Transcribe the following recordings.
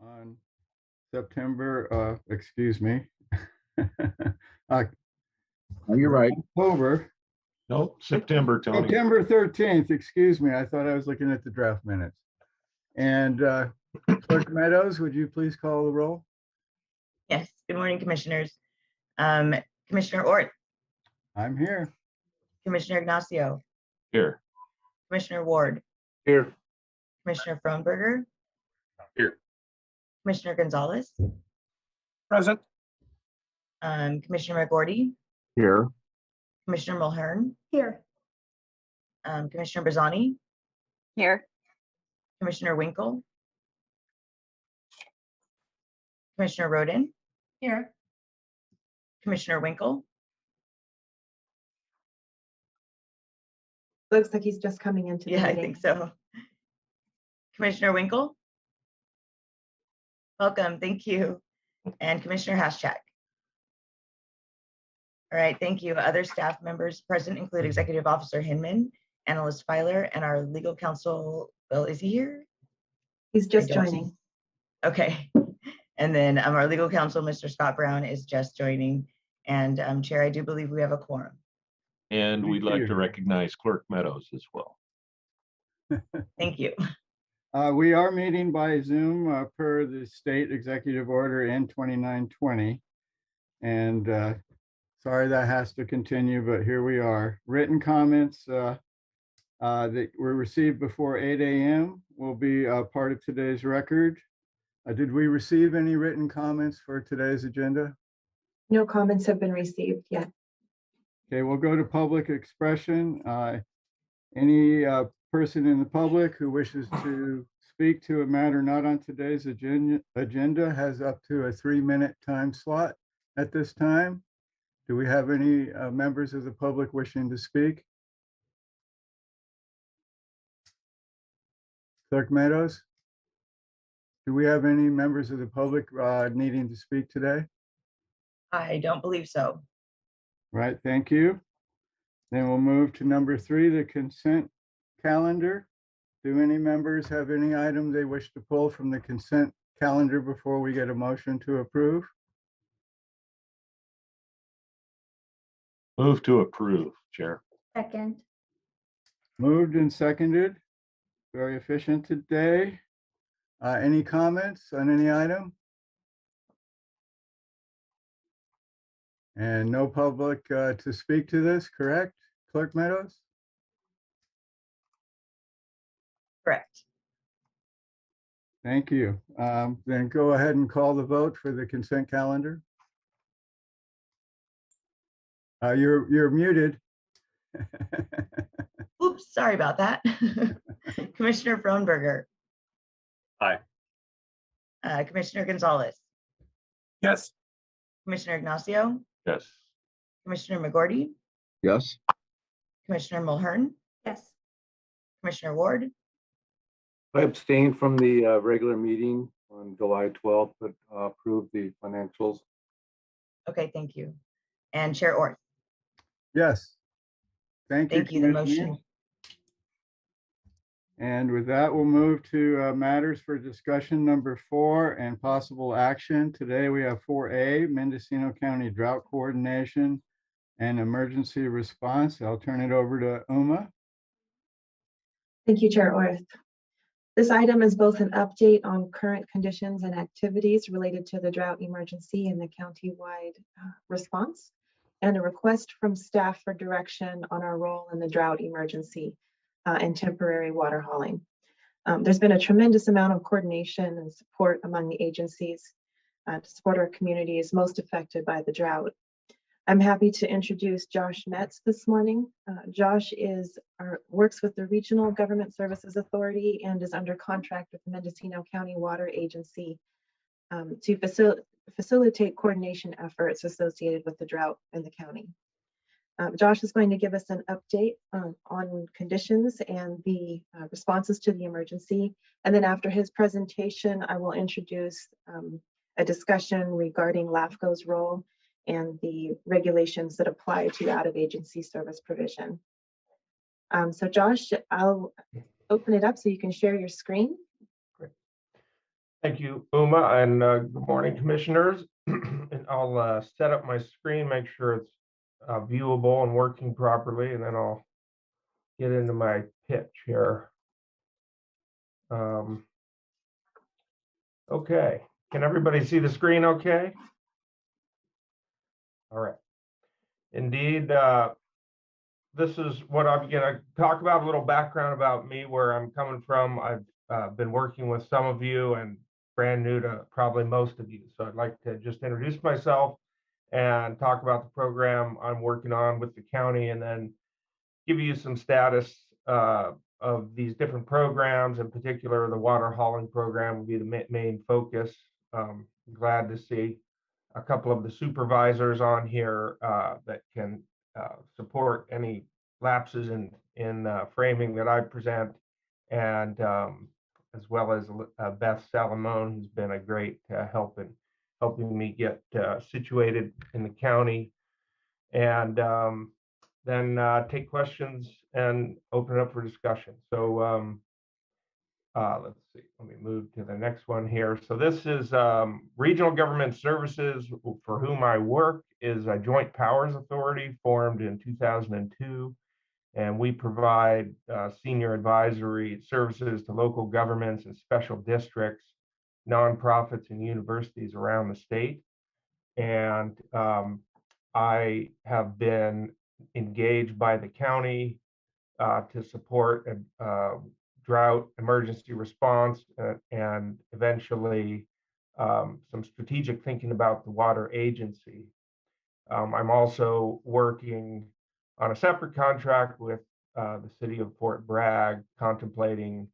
on September, excuse me, You're right. October, Nope, September, Tony. September 13th, excuse me. I thought I was looking at the draft minutes. And Clerk Meadows, would you please call the roll? Yes, good morning, commissioners. Commissioner Ort, I'm here. Commissioner Ignacio, Here. Commissioner Ward, Here. Commissioner Frohnberger, Here. Commissioner Gonzalez, Present. Commissioner McGordy, Here. Commissioner Mulhern, Here. Commissioner Bazzani, Here. Commissioner Winkle, Commissioner Roden, Here. Commissioner Winkle, Looks like he's just coming into the yeah, I meeting. think so. Commissioner Winkle, welcome, thank you. And Commissioner Haschak. All right, thank you. Other staff members present include Executive Officer Hinman, Analyst Filer, and our legal counsel, Bill, is he here? He's just I don't joining. see. Okay. And then our legal counsel, Mr. Scott Brown, is just joining. And Chair, I do believe we have a quorum. And we'd Thank like you. to recognize Clerk Meadows as well. Thank you. We are meeting by Zoom per the state executive order N2920. And sorry that has to continue, but here we are. Written comments that were received before 8 a.m. will be part of today's record. Did we receive any written comments for today's agenda? No comments have been received yet. Okay, we'll go to public expression. Any person in the public who wishes to speak to a matter not on today's agenda has up to a 3-minute time slot at this time. Do we have any members of the public wishing to speak? Clerk Meadows? Do we have any members of the public needing to speak today? I don't believe so. Right, thank you. Then we'll move to number 3, the consent calendar. Do any members have any item they wish to pull from the consent calendar before we get a motion to approve? Move to approve, Chair. Second. Moved and seconded. Very efficient today. Any comments on any item? And no public to speak to this, correct? Clerk Meadows? Correct. Thank you. Then go ahead and call the vote for the consent calendar. You're muted. Oops, sorry about that. Commissioner Frohnberger. Aye. Commissioner Gonzalez. Yes. Commissioner Ignacio. Yes. Commissioner McGordy. Yes. Commissioner Mulhern. Yes. Commissioner Ward. I abstained from the regular meeting on July 12th, but approved the financials. Okay, thank you. And Chair Orth. Yes. Thank you. Thank you. The Commissioner. motion. And with that, we'll move to matters for discussion number 4 and possible action. Today we have 4A, Mendocino County Drought Coordination and Emergency Response. I'll turn it over to Uma. Thank you, Chair Orth. This item is both an update on current conditions and activities related to the drought emergency and the countywide response, and a request from staff for direction on our role in the drought emergency and temporary water hauling. There's been a tremendous amount of coordination and support among the agencies to support our communities most affected by the drought. I'm happy to introduce Josh Metz this morning. Josh works with the Regional Government Services Authority and is under contract with the Mendocino County Water Agency to facilitate coordination efforts associated with the drought in the county. Josh is going to give us an update on conditions and the responses to the emergency. And then after his presentation, I will introduce a discussion regarding LAFCO's role and the regulations that apply to out-of-agency service provision. So Josh, I'll open it up so you can share your screen. Great. Thank you, Uma, and good morning, commissioners. And I'll set up my screen, make sure it's viewable and working properly, and then I'll get into my pitch here. Okay, can everybody see the screen okay? All right. Indeed, this is what I'm going to talk about, a little background about me, where I'm coming from. I've been working with some of you and brand new to probably most of you. So I'd like to just introduce myself and talk about the program I'm working on with the county, and then give you some status of these different programs. In particular, the water hauling program will be the main focus. Glad to see a couple of the supervisors on here that can support any lapses in framing that I present, and as well as Beth Salamone, who's been a great help in helping me get situated in the county, and then take questions and open it up for discussion. So let's see, let me move to the next one here. So this is Regional Government Services, for whom I work, is a joint powers authority formed in 2002. And we provide senior advisory services to local governments and special districts, nonprofits, and universities around the state. And I have been engaged by the county to support a drought emergency response and eventually some strategic thinking about the water agency. I'm also working on a separate contract with the city of Fort Bragg, contemplating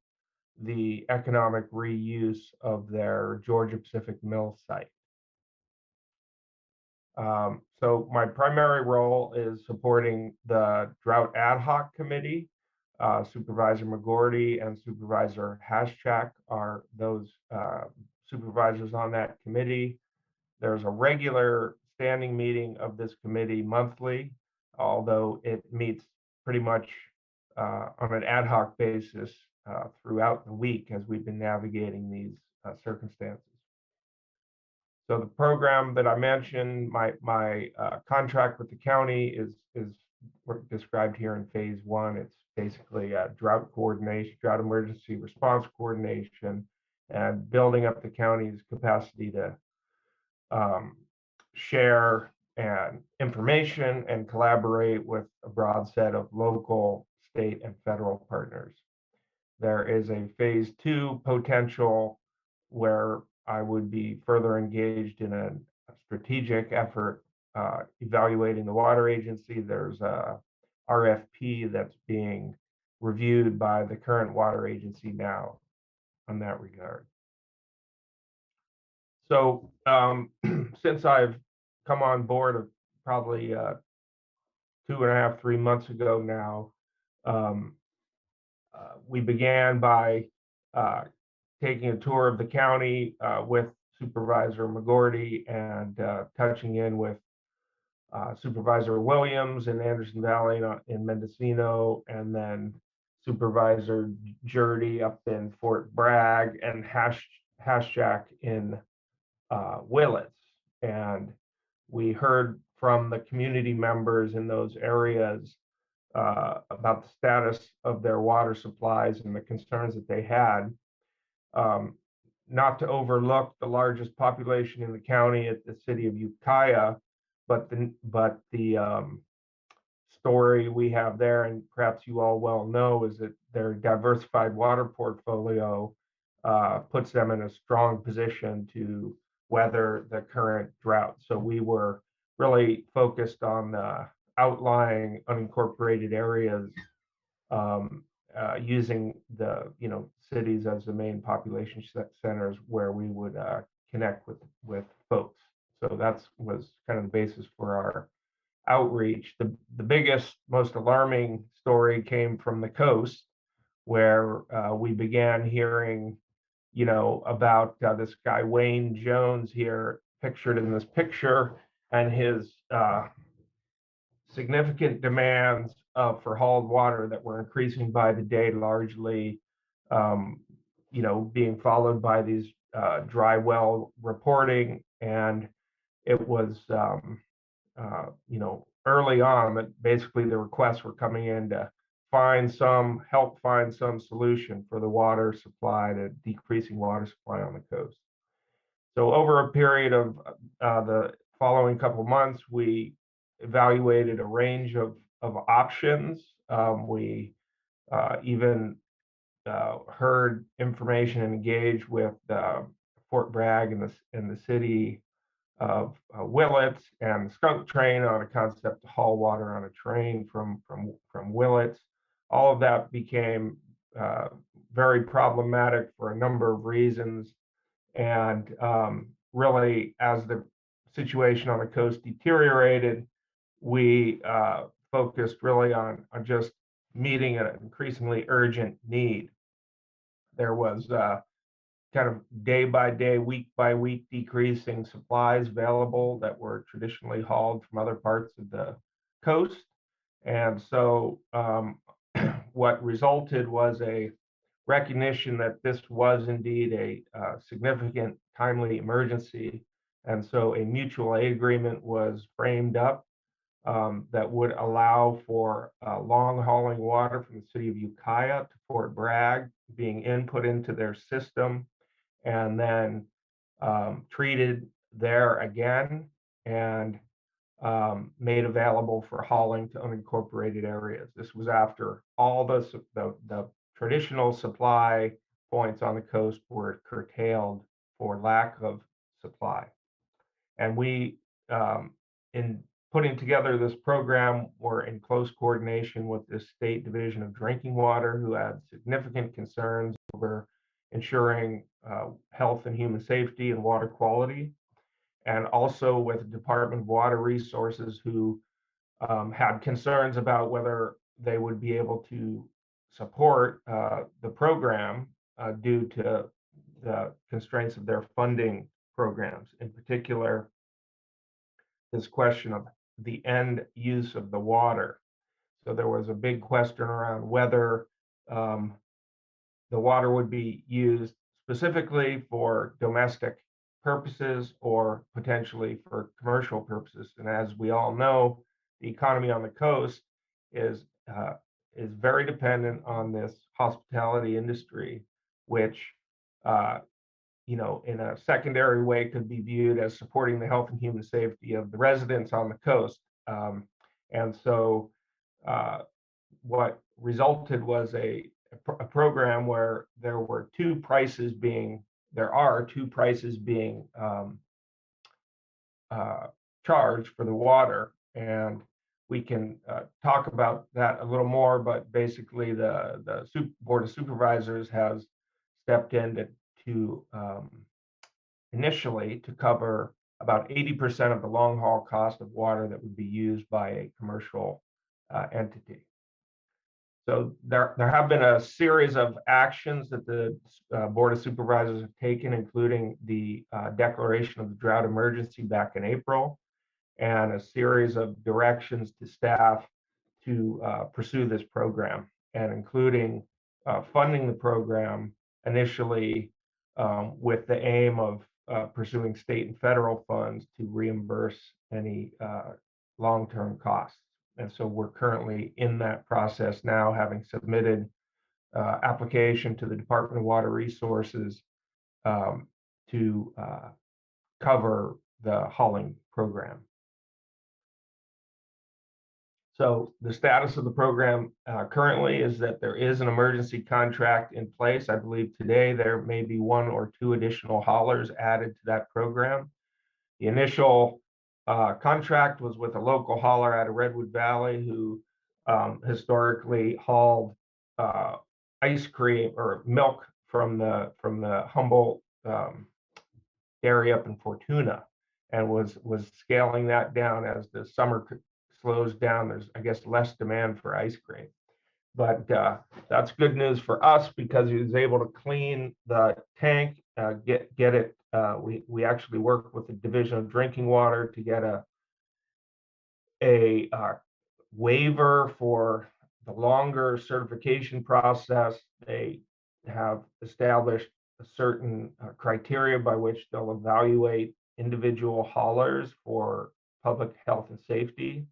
the economic reuse of their Georgia Pacific Mill site. So my primary role is supporting the Drought Ad Hoc Committee. Supervisor McGordy and Supervisor Haschak are those supervisors on that committee. There's a regular standing meeting of this committee monthly, although it meets pretty much on an ad hoc basis throughout the week as we've been navigating these circumstances. So the program that I mentioned, my contract with the county is described here in phase one. It's basically drought coordination, drought emergency response coordination, and building up the county's capacity to share and information and collaborate with a broad set of local, state, and federal partners. There is a phase two potential where I would be further engaged in a strategic effort evaluating the water agency. There's a RFP that's being reviewed by the current water agency now on that regard. So since I've come on board probably 2.5, 3 months ago now, we began by taking a tour of the county with Supervisor McGordy and touching in with Supervisor Williams in Anderson Valley in Mendocino, and then Supervisor Jurdy up in Fort Bragg, and Haschak in Willits. And we heard from the community members in those areas about the status of their water supplies and the concerns that they had. Not to overlook the largest population in the county at the city of Ukiah, but the story we have there, and perhaps you all well know, is that their diversified water portfolio puts them in a strong position to weather the current drought. So we were really focused on the outlying unincorporated areas, using the cities as the main population centers where we would connect with folks. So that was kind of the basis for our outreach. The biggest, most alarming story came from the coast, where we began hearing about this guy Wayne Jones here, pictured in this picture, and his significant demands for hauled water that were increasing by the day, largely being followed by these dry well reporting, and it was early on that basically the requests were coming in to help find some solution for the water supply, the decreasing water supply on the coast. So over a period of the following couple months, we evaluated a range of options. We even heard information and engaged with Fort Bragg and the city of Willits and Skunk Train on a concept to haul water on a train from Willits. All of that became very problematic for a number of reasons. And really, as the situation on the coast deteriorated, we focused really on just meeting an increasingly urgent need. There was kind of day by day, week by week decreasing supplies available that were traditionally hauled from other parts of the coast. And so what resulted was a recognition that this was indeed a significant timely emergency. And so a mutual aid agreement was framed up that would allow for long hauling water from the city of Ukiah to Fort Bragg being input into their system and then treated there again and made available for hauling to unincorporated areas. This was after all the traditional supply points on the coast were curtailed for lack of supply. And we, in putting together this program, were in close coordination with the State Division of Drinking Water, who had significant concerns over ensuring health and human safety and water quality, and also with the Department of Water Resources, who had concerns about whether they would be able to support the program due to the constraints of their funding programs. In particular, this question of the end use of the water. So there was a big question around whether the water would be used specifically for domestic purposes or potentially for commercial purposes. And as we all know, the economy on the coast is very dependent on this hospitality industry, which in a secondary way could be viewed as supporting the health and human safety of the residents on the coast. And so what resulted was a program where there are two prices being charged for the water. And we can talk about that a little more, but basically the Board of Supervisors has stepped in to initially to cover about 80% of the long haul cost of water that would be used by a commercial entity. So there have been a series of actions that the Board of Supervisors have taken, including the declaration of the drought emergency back in April, and a series of directions to staff to pursue this program, and including funding the program initially with the aim of pursuing state and federal funds to reimburse any long-term costs. And so we're currently in that process now, having submitted application to the Department of Water Resources to cover the hauling program. So the status of the program currently is that there is an emergency contract in place. I believe today there may be one or two additional haulers added to that program. The initial contract was with a local hauler out of Redwood Valley who historically hauled ice cream or milk from the Humboldt dairy up in Fortuna, and was scaling that down as the summer slows down. There's, I guess, less demand for ice cream. But that's good news for us because he was able to clean the tank, get it. We actually worked with the Division of Drinking Water to get a waiver for the longer certification process. They have established a certain criteria by which they'll evaluate individual haulers for public health and safety.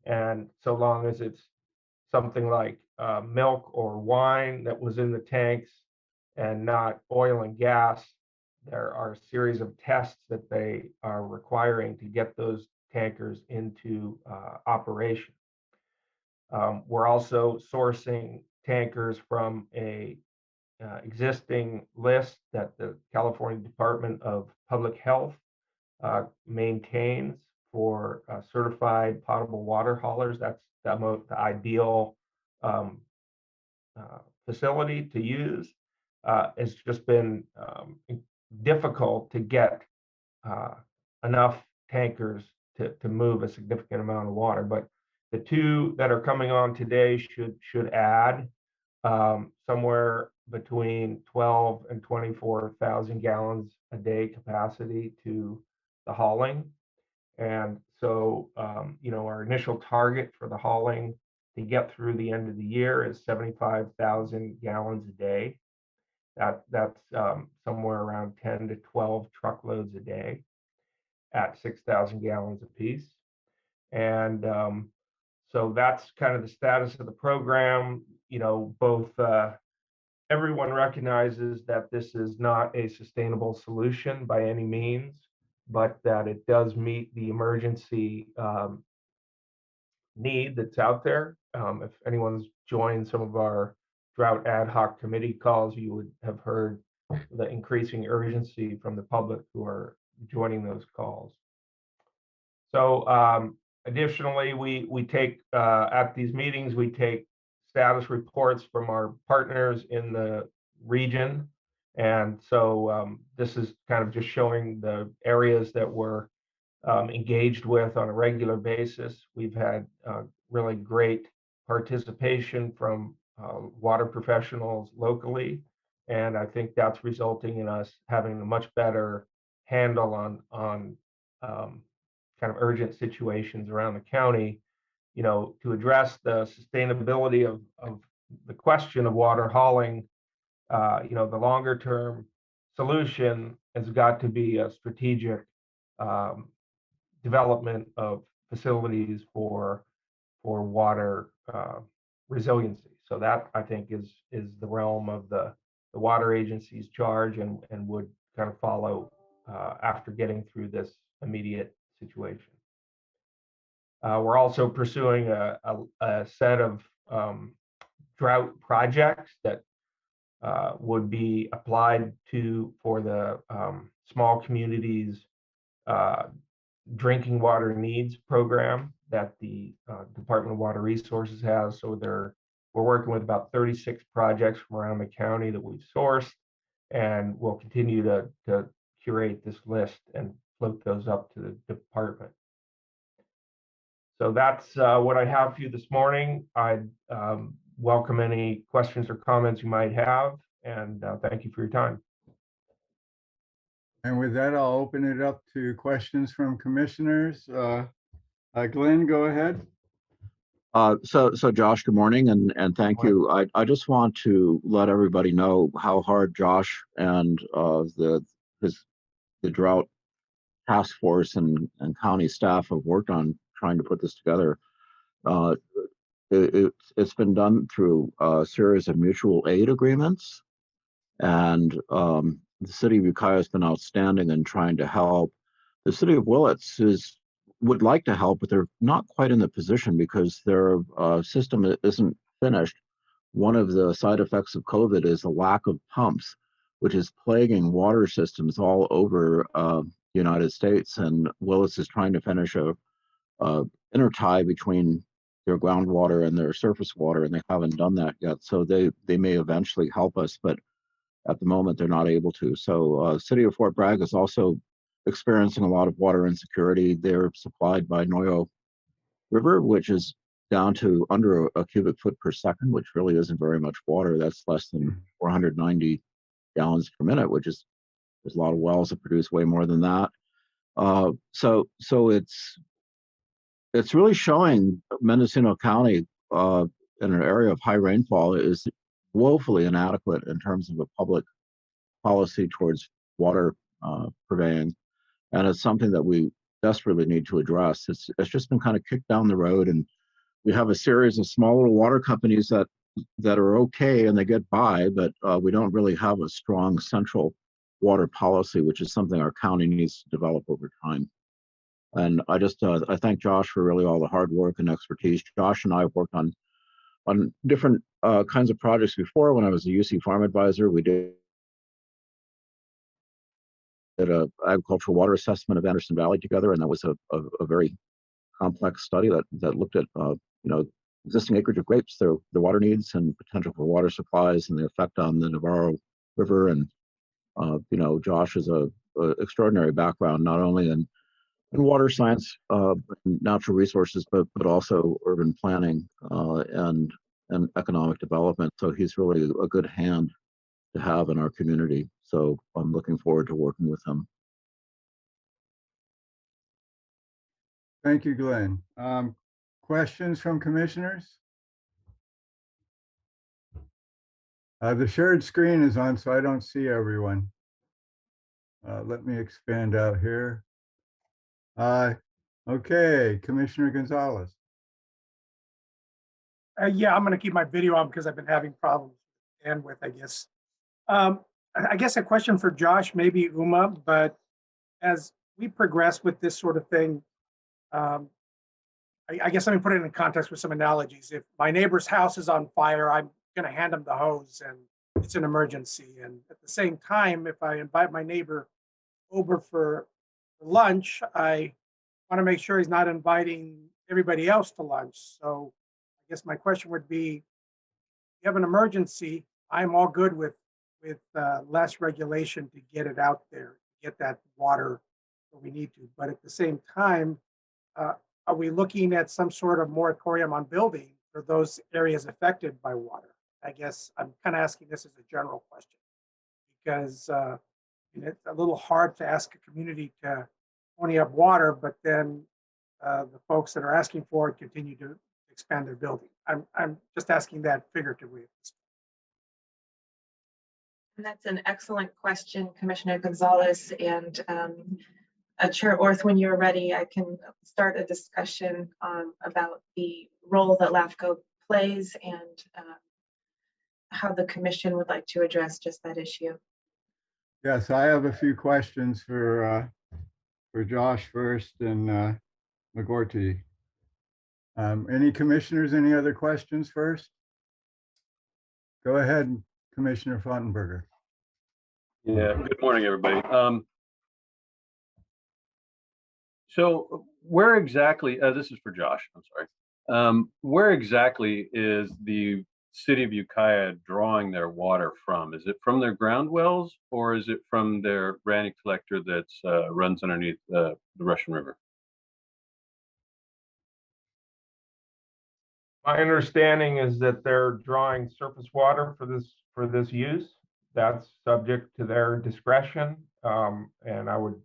And so long as it's something like milk or wine that was in the tanks and not oil and gas, there are a series of tests that they are requiring to get those tankers into operation. We're also sourcing tankers from a existing list that the California Department of Public Health maintains for certified potable water haulers. That's the ideal facility to use. It's just been difficult to get enough tankers to move a significant amount of water, but the two that are coming on today should add somewhere between 12 and 24,000 gallons a day capacity to the hauling. And so, our initial target for the hauling to get through the end of the year is 75,000 gallons a day. That's somewhere around 10 to 12 truckloads a day at 6,000 gallons apiece. And so that's kind of the status of the program. Both everyone recognizes that this is not a sustainable solution by any means, but that it does meet the emergency need that's out there. If anyone's joined some of our drought ad hoc committee calls, you would have heard the increasing urgency from the public who are joining those calls. So additionally, we take at these meetings, we take status reports from our partners in the region. And so this is kind of just showing the areas that we're engaged with on a regular basis. We've had really great participation from water professionals locally. And I think that's resulting in us having a much better handle on kind of urgent situations around the county, to address the sustainability of the question of water hauling. The longer term solution has got to be a strategic development of facilities for water resiliency. So that, I think, is the realm of the water agency's charge and would kind of follow after getting through this immediate situation. We're also pursuing a set of drought projects that would be applied for the small communities drinking water needs program that the Department of Water Resources has. So we're working with about 36 projects from around the county that we've sourced, and we'll continue to curate this list and float those up to the department. So that's what I have for you this morning. I'd welcome any questions or comments you might have, and thank you for your time. And with that, I'll open it up to questions from commissioners. Glenn, go ahead. So Josh, good morning, and thank you. I just want to let everybody know how hard Josh and the drought task force and county staff have worked on trying to put this together. It's been done through a series of mutual aid agreements, and the city of Ukiah has been outstanding in trying to help. The city of Willits would like to help, but they're not quite in the position because their system isn't finished. One of the side effects of COVID is the lack of pumps, which is plaguing water systems all over the United States. And Willits is trying to finish a intertie between their groundwater and their surface water, and they haven't done that yet. So they may eventually help us, but at the moment they're not able to. So city of Fort Bragg is also experiencing a lot of water insecurity. They're supplied by Noyo River, which is down to under a cubic foot per second, which really isn't very much water. That's less than 490 gallons per minute, which is, there's a lot of wells that produce way more than that. So it's really showing Mendocino County in an area of high rainfall is woefully inadequate in terms of a public policy towards water purveying, and it's something that we desperately need to address. It's just been kind of kicked down the road, and we have a series of small little water companies that are okay and they get by, but we don't really have a strong central water policy, which is something our county needs to develop over time. And I just I thank Josh for really all the hard work and expertise. Josh and I have worked on different kinds of projects before. When I was a UC farm advisor, we did a agricultural water assessment of Anderson Valley together, and that was a very complex study that looked at existing acreage of grapes, their water needs and potential for water supplies, and the effect on the Navarro River. And Josh has a extraordinary background not only in water science, natural resources, but also urban planning and economic development. So he's really a good hand to have in our community. So I'm looking forward to working with him. Thank you, Glenn. Questions from commissioners? The shared screen is on, so I don't see everyone. Let me expand out here. Okay, Commissioner Gonzalez. Yeah, I'm going to keep my video on because I've been having problems with bandwidth, I guess. I guess a question for Josh, maybe Uma, but as we progress with this sort of thing, I guess let me put it in context with some analogies. If my neighbor's house is on fire, I'm going to hand him the hose and it's an emergency. And at the same time, if I invite my neighbor over for lunch, I want to make sure he's not inviting everybody else to lunch. So I guess my question would be, if you have an emergency, I'm all good with less regulation to get it out there, get that water where we need to. But at the same time, are we looking at some sort of moratorium on building for those areas affected by water? I guess I'm kind of asking this as a general question because it's a little hard to ask a community to pony up water, but then the folks that are asking for it continue to expand their building. I'm just asking that figuratively. And that's an excellent question, Commissioner Gonzalez. And Chair Orth, when you're ready, I can start a discussion about the role that LAFCO plays and how the commission would like to address just that issue. Yes, I have a few questions for Josh first and McGorty. Any commissioners, any other questions first? Go ahead, Commissioner Fontenberger. Yeah, good morning, everybody. So where exactly, this is for Josh, I'm sorry. Where exactly is the city of Ukiah drawing their water from? Is it from their ground wells or is it from their granite collector that runs underneath the Russian River? My understanding is that they're drawing surface water for this use. That's subject to their discretion, and I would,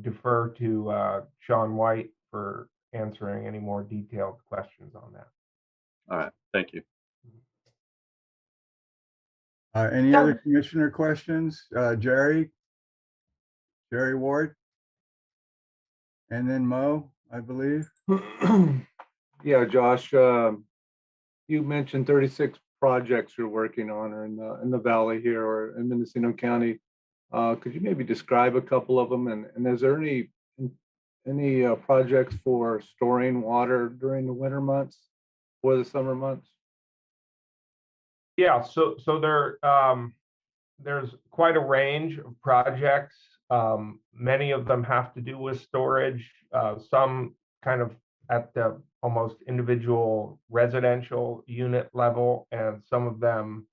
defer to Sean White for answering any more detailed questions on that. All right, thank you. Any other commissioner questions? Jerry Ward? And then Mo, I believe. Yeah, Josh, you mentioned 36 projects you're working on in the valley here or in Mendocino County. Could you maybe describe a couple of them? And is there any projects for storing water during the winter months or the summer months? Yeah, so there's quite a range of projects. Many of them have to do with storage, some kind of at the almost individual residential unit level, and some of them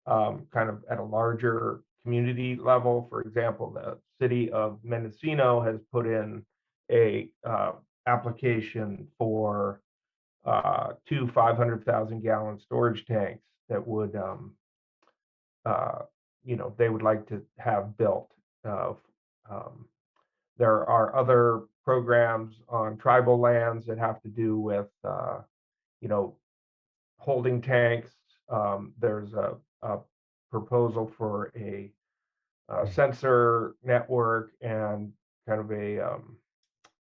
kind of at a larger community level. For example, the city of Mendocino has put in a application for 2 500,000 gallon storage tanks that would they would like to have built. There are other programs on tribal lands that have to do with holding tanks. There's a proposal for a sensor network and kind of a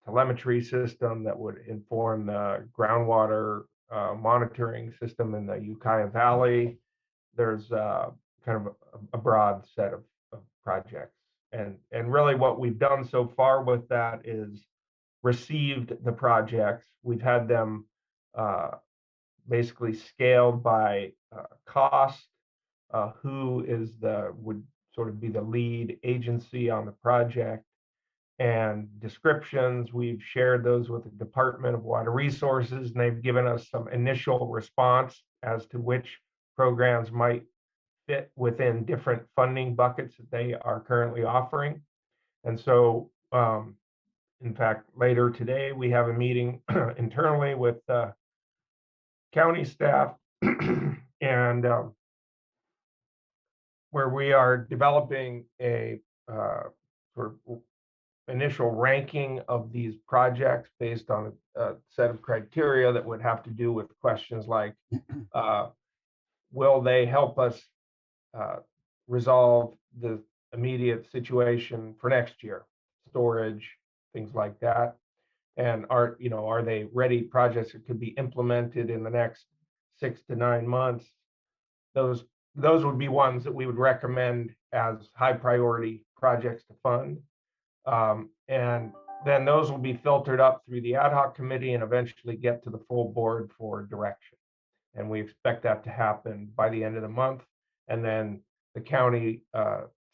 telemetry system that would inform the groundwater monitoring system in the Ukiah Valley. There's kind of a broad set of projects. And really what we've done so far with that is received the projects. We've had them basically scaled by cost, who would sort of be the lead agency on the project, and descriptions. We've shared those with the Department of Water Resources, and they've given us some initial response as to which programs might fit within different funding buckets that they are currently offering. And so, in fact, later today, we have a meeting internally with county staff and where we are developing a sort of initial ranking of these projects based on a set of criteria that would have to do with questions like, will they help us resolve the immediate situation for next year, storage, things like that, and are they ready projects that could be implemented in the next 6 to 9 months? Those would be ones that we would recommend as high priority projects to fund. And then those will be filtered up through the ad hoc committee and eventually get to the full board for direction. And we expect that to happen by the end of the month. And then the county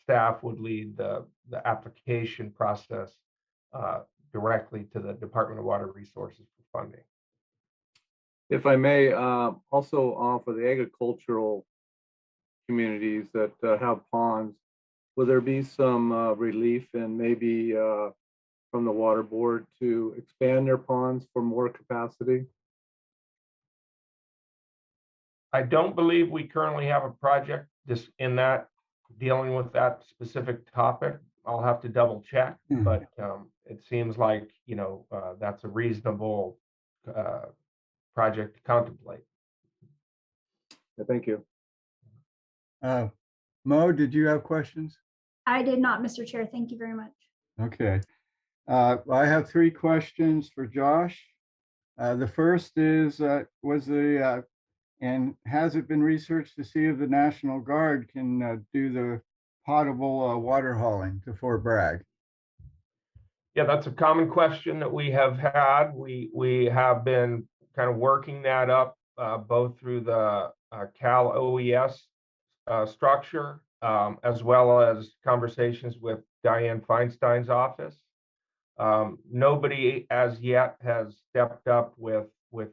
staff would lead the application process directly to the Department of Water Resources for funding. If I may, also for the agricultural communities that have ponds, will there be some relief and maybe from the water board to expand their ponds for more capacity? I don't believe we currently have a project just in that dealing with that specific topic. I'll have to double check, but it seems like that's a reasonable project to contemplate. Yeah, thank you. Mo, did you have questions? I did not, Mr. Chair. Thank you very much. Okay. I have 3 questions for Josh. The first is, and has it been researched to see if the National Guard can do the potable water hauling to Fort Bragg? Yeah, that's a common question that we have had. We have been kind of working that up both through the Cal OES structure, as well as conversations with Diane Feinstein's office. Nobody as yet has stepped up with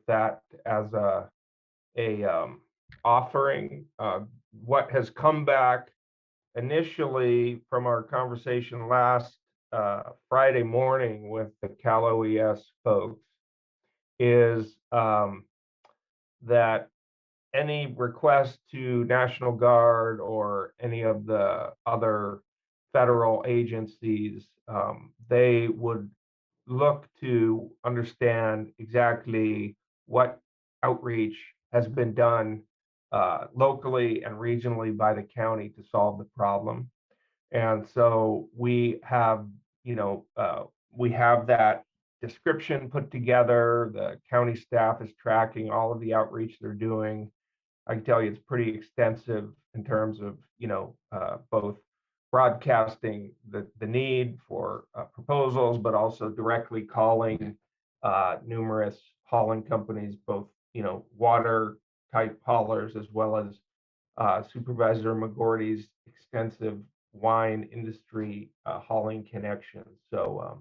that as a offering. What has come back initially from our conversation last Friday morning with the Cal OES folks is that any request to National Guard or any of the other federal agencies, they would look to understand exactly what outreach has been done locally and regionally by the county to solve the problem. And so we have, we have that description put together. The county staff is tracking all of the outreach they're doing. I can tell you it's pretty extensive in terms of, both broadcasting the need for proposals, but also directly calling numerous hauling companies, both, water type haulers, as well as Supervisor McGordy's extensive wine industry hauling connections. So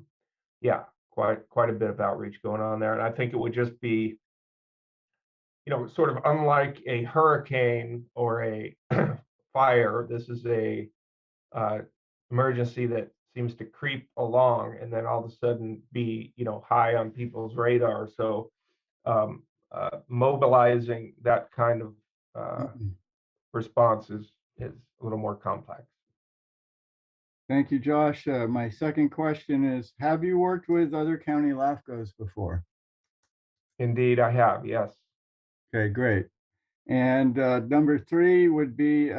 yeah, quite a bit of outreach going on there. And I think it would just be, sort of unlike a hurricane or a fire. This is a emergency that seems to creep along and then all of a sudden be, high on people's radar. So mobilizing that kind of response is a little more complex. Thank you, Josh. My second question is, have you worked with other county LAFCOs before? Indeed, I have, yes. Okay, great. And number 3 would be,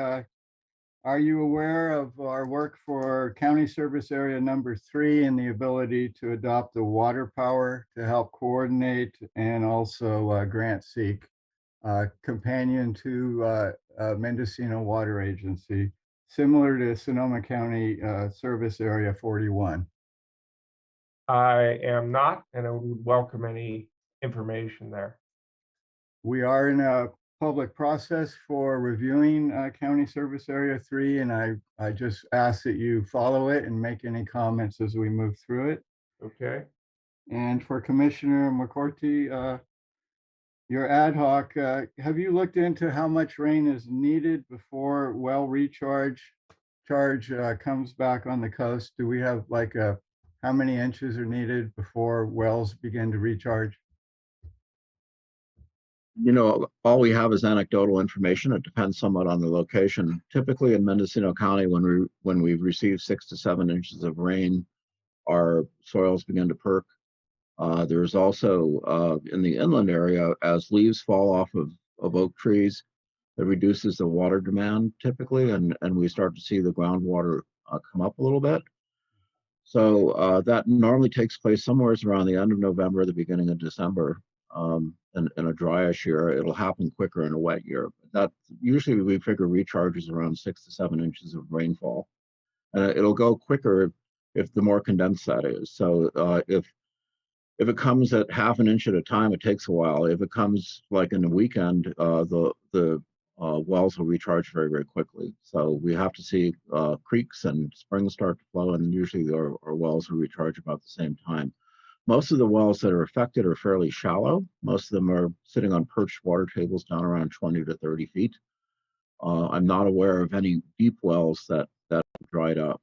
Are you aware of our work for County Service Area number 3 and the ability to adopt the water power to help coordinate and also grant seek, companion to Mendocino Water Agency, similar to Sonoma County Service Area 41? I am not, and I would welcome any information there. We are in a public process for reviewing County Service Area 3, and I just ask that you follow it and make any comments as we move through it. Okay. And for Commissioner McCourty, your ad hoc, have you looked into how much rain is needed before well recharge comes back on the coast? Do we have like how many inches are needed before wells begin to recharge? You know, all we have is anecdotal information. It depends somewhat on the location. Typically in Mendocino County, when we've received 6 to 7 inches of rain, our soils begin to perk. There's also in the inland area, as leaves fall off of oak trees, it reduces the water demand typically, and we start to see the groundwater come up a little bit. So that normally takes place somewhere around the end of November, the beginning of December. In a dryish year, it'll happen quicker in a wet year. That usually we figure recharges around 6 to 7 inches of rainfall, and it'll go quicker if the more condensed that is. So if it comes at half an inch at a time, it takes a while. If it comes like in the weekend, the wells will recharge very, very quickly. So we have to see creeks and springs start to flow, and usually our wells will recharge about the same time. Most of the wells that are affected are fairly shallow. Most of them are sitting on perched water tables down around 20 to 30 feet. I'm not aware of any deep wells that dried up.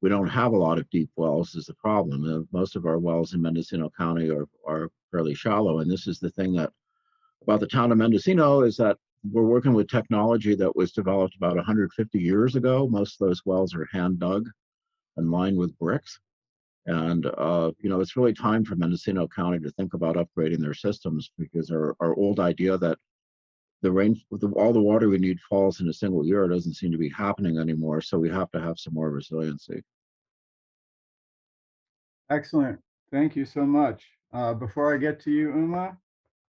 We don't have a lot of deep wells is the problem. Most of our wells in Mendocino County are fairly shallow. And this is the thing that about the town of Mendocino is that we're working with technology that was developed about 150 years ago. Most of those wells are hand dug and lined with bricks. And, you know, it's really time for Mendocino County to think about upgrading their systems, because our old idea that all the water we need falls in a single year doesn't seem to be happening anymore. So we have to have some more resiliency. Excellent. Thank you so much. Before I get to you, Uma,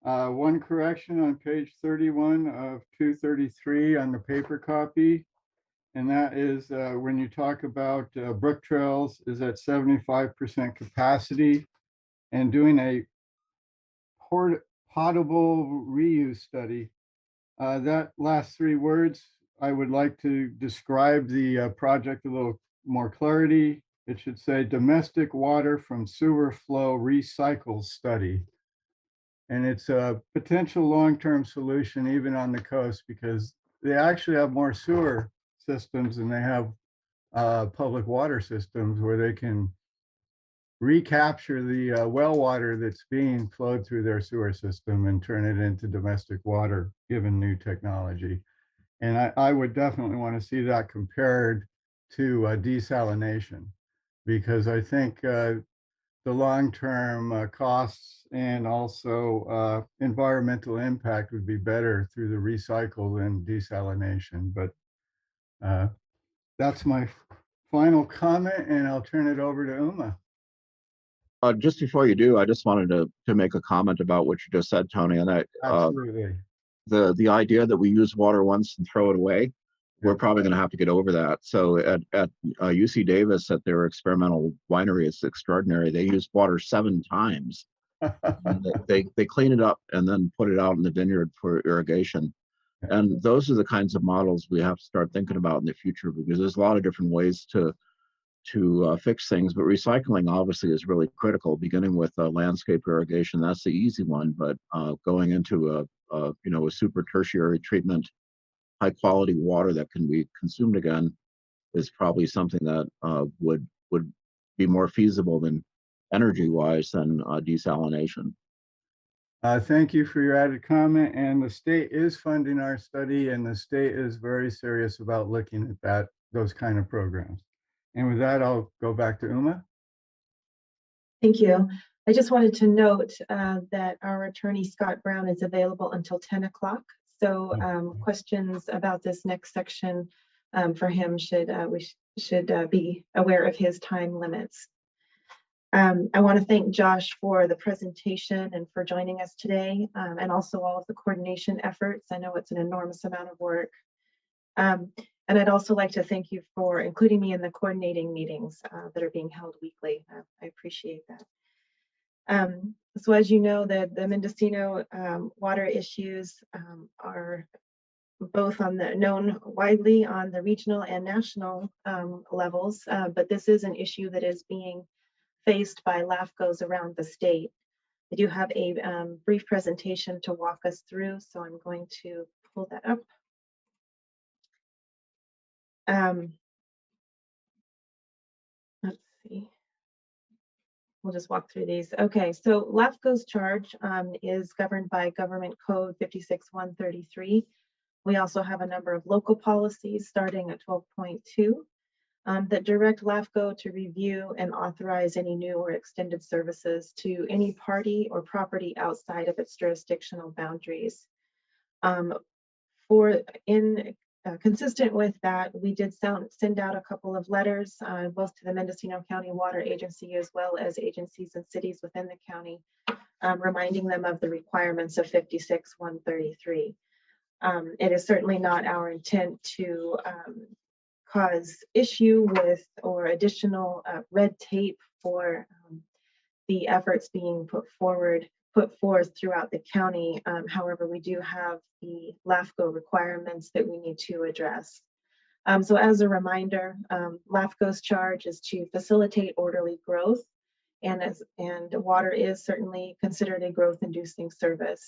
one correction on page 31 of 233 on the paper copy. And that is when you talk about brook trails is at 75% capacity and doing a potable reuse study. That last 3 words, I would like to describe the project a little more clarity. It should say domestic water from sewer flow recycle study. And it's a potential long-term solution even on the coast, because they actually have more sewer systems than they have public water systems, where they can recapture the well water that's being flowed through their sewer system and turn it into domestic water, given new technology. And I would definitely want to see that compared to desalination, because I think the long-term costs and also environmental impact would be better through the recycle than desalination. But that's my final comment, and I'll turn it over to Uma. Just before you do, I just wanted to make a comment about what you just said, Tony. And Absolutely. The idea that we use water once and throw it away, we're probably going to have to get over that. So at UC Davis, at their experimental winery, it's extraordinary. They use water 7 times. they clean it up and then put it out in the vineyard for irrigation. And those are the kinds of models we have to start thinking about in the future, because there's a lot of different ways to fix things. But recycling obviously is really critical, beginning with landscape irrigation. That's the easy one. But going into a super tertiary treatment, high quality water that can be consumed again is probably something that would be more feasible than energy wise than desalination. Thank you for your added comment. And the state is funding our study, and the state is very serious about looking at those kind of programs. And with that, I'll go back to Uma. Thank you. I just wanted to note that our attorney, Scott Brown, is available until 10 o'clock. So questions about this next section for him should be aware of his time limits. I want to thank Josh for the presentation and for joining us today, and also all of the coordination efforts. I know it's an enormous amount of work. And I'd also like to thank you for including me in the coordinating meetings that are being held weekly. I appreciate that. So as you know, the Mendocino water issues are both known widely on the regional and national levels, but this is an issue that is being faced by LAFCOs around the state. I do have a brief presentation to walk us through, so I'm going to pull that up. Let's see. We'll just walk through these. Okay, so LAFCO's charge is governed by Government Code 56133. We also have a number of local policies starting at 12.2 that direct LAFCO to review and authorize any new or extended services to any party or property outside of its jurisdictional boundaries. Consistent with that, we did send out a couple of letters, both to the Mendocino County Water Agency as well as agencies and cities within the county, reminding them of the requirements of 56133. It is certainly not our intent to cause issue with or additional red tape for the efforts being put forth throughout the county. However, we do have the LAFCO requirements that we need to address. So as a reminder, LAFCO's charge is to facilitate orderly growth, and water is certainly considered a growth-inducing service.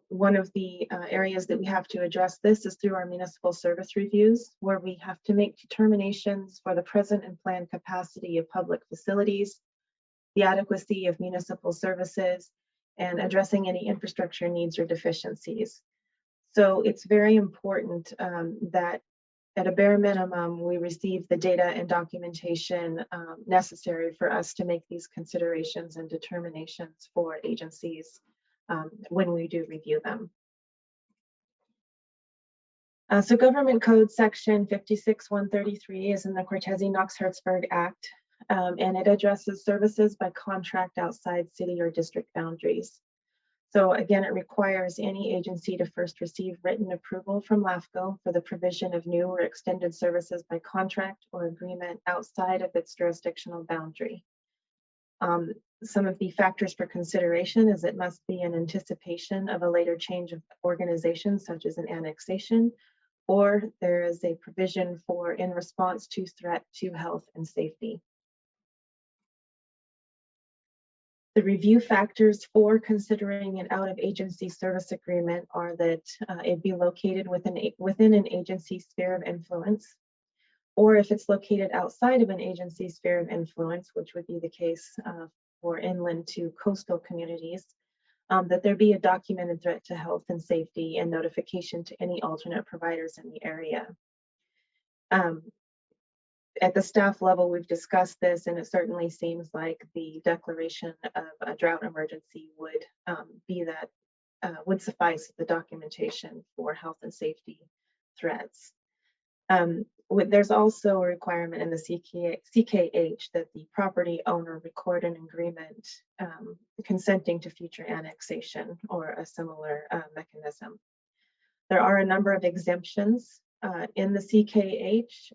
One of the areas that we have to address this is through our municipal service reviews, where we have to make determinations for the present and planned capacity of public facilities, the adequacy of municipal services, and addressing any infrastructure needs or deficiencies. So it's very important that at a bare minimum, we receive the data and documentation necessary for us to make these considerations and determinations for agencies when we do review them. So Government Code Section 56133 is in the Cortese-Knox-Hertzberg Act, and it addresses services by contract outside city or district boundaries. So again, it requires any agency to first receive written approval from LAFCO for the provision of new or extended services by contract or agreement outside of its jurisdictional boundary. Some of the factors for consideration is it must be in anticipation of a later change of organization, such as an annexation, or there is a provision for in response to threat to health and safety. The review factors for considering an out-of-agency service agreement are that it be located within an agency sphere of influence, or if it's located outside of an agency sphere of influence, which would be the case for inland to coastal communities, that there be a documented threat to health and safety and notification to any alternate providers in the area. At the staff level, we've discussed this, and it certainly seems like the declaration of a drought emergency would would suffice the documentation for health and safety threats. There's also a requirement in the CKH that the property owner record an agreement consenting to future annexation or a similar mechanism. There are a number of exemptions in the CKH.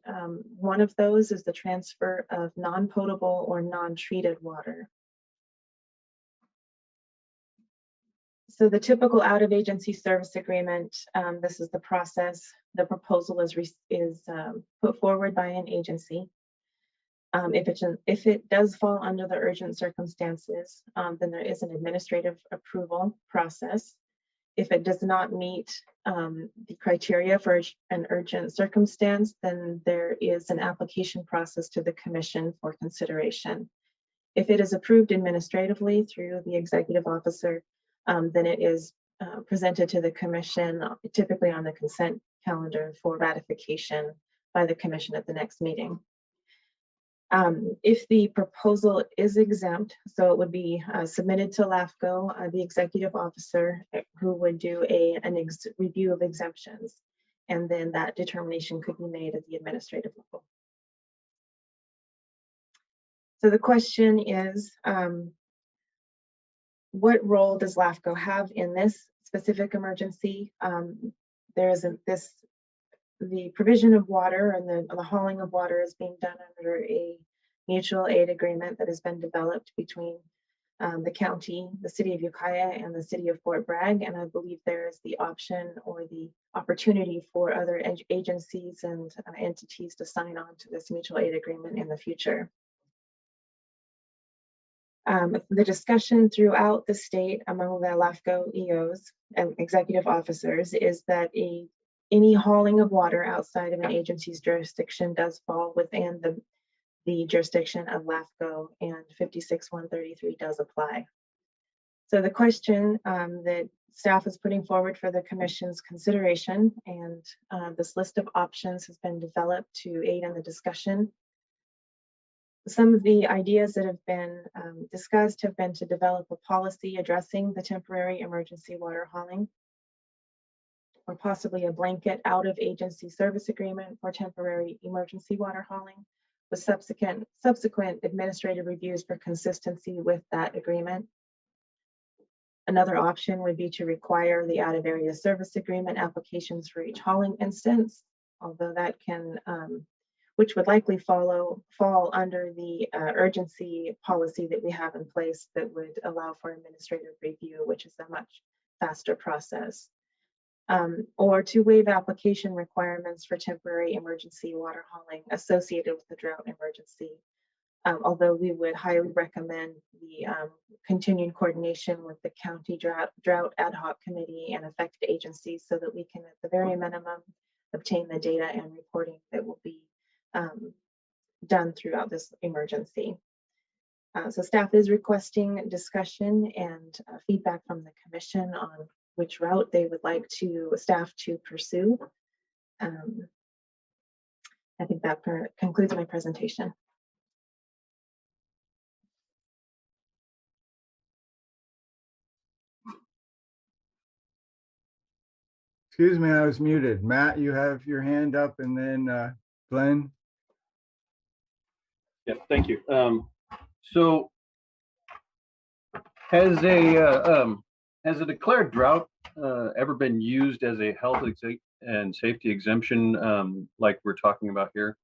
One of those is the transfer of non-potable or non-treated water. So the typical out-of-agency service agreement, this is the process. The proposal is put forward by an agency. If it does fall under the urgent circumstances, then there is an administrative approval process. If it does not meet the criteria for an urgent circumstance, then there is an application process to the commission for consideration. If it is approved administratively through the executive officer, then it is presented to the commission, typically on the consent calendar for ratification by the commission at the next meeting. If the proposal is exempt, so it would be submitted to LAFCO, the executive officer who would do a review of exemptions. And then that determination could be made at the administrative level. So the question is, what role does LAFCO have in this specific emergency? There isn't this, the provision of water and the hauling of water is being done under a mutual aid agreement that has been developed between the county, the city of Ukiah, and the city of Fort Bragg. And I believe there is the option or the opportunity for other agencies and entities to sign on to this mutual aid agreement in the future. The discussion throughout the state among the LAFCO EOs and executive officers is that any hauling of water outside of an agency's jurisdiction does fall within the jurisdiction of LAFCO, and 56-133 does apply. So the question that staff is putting forward for the commission's consideration, and this list of options has been developed to aid in the discussion. Some of the ideas that have been discussed have been to develop a policy addressing the temporary emergency water hauling, or possibly a blanket out of agency service agreement for temporary emergency water hauling, with subsequent administrative reviews for consistency with that agreement. Another option would be to require the out of area service agreement applications for each hauling instance, although that can, which would likely fall under the urgency policy that we have in place that would allow for administrative review, which is a much faster process. Or to waive application requirements for temporary emergency water hauling associated with the drought emergency. Although we would highly recommend the continued coordination with the county drought ad hoc committee and affected agencies so that we can, at the very minimum, obtain the data and reporting that will be done throughout this emergency. So staff is requesting discussion and feedback from the commission on which route they would like staff to pursue. I think that concludes my presentation. Excuse me, I was muted. Matt, you have your hand up, and then Glenn. Yeah, thank you. So has a declared drought ever been used as a health and safety exemption like we're talking about here?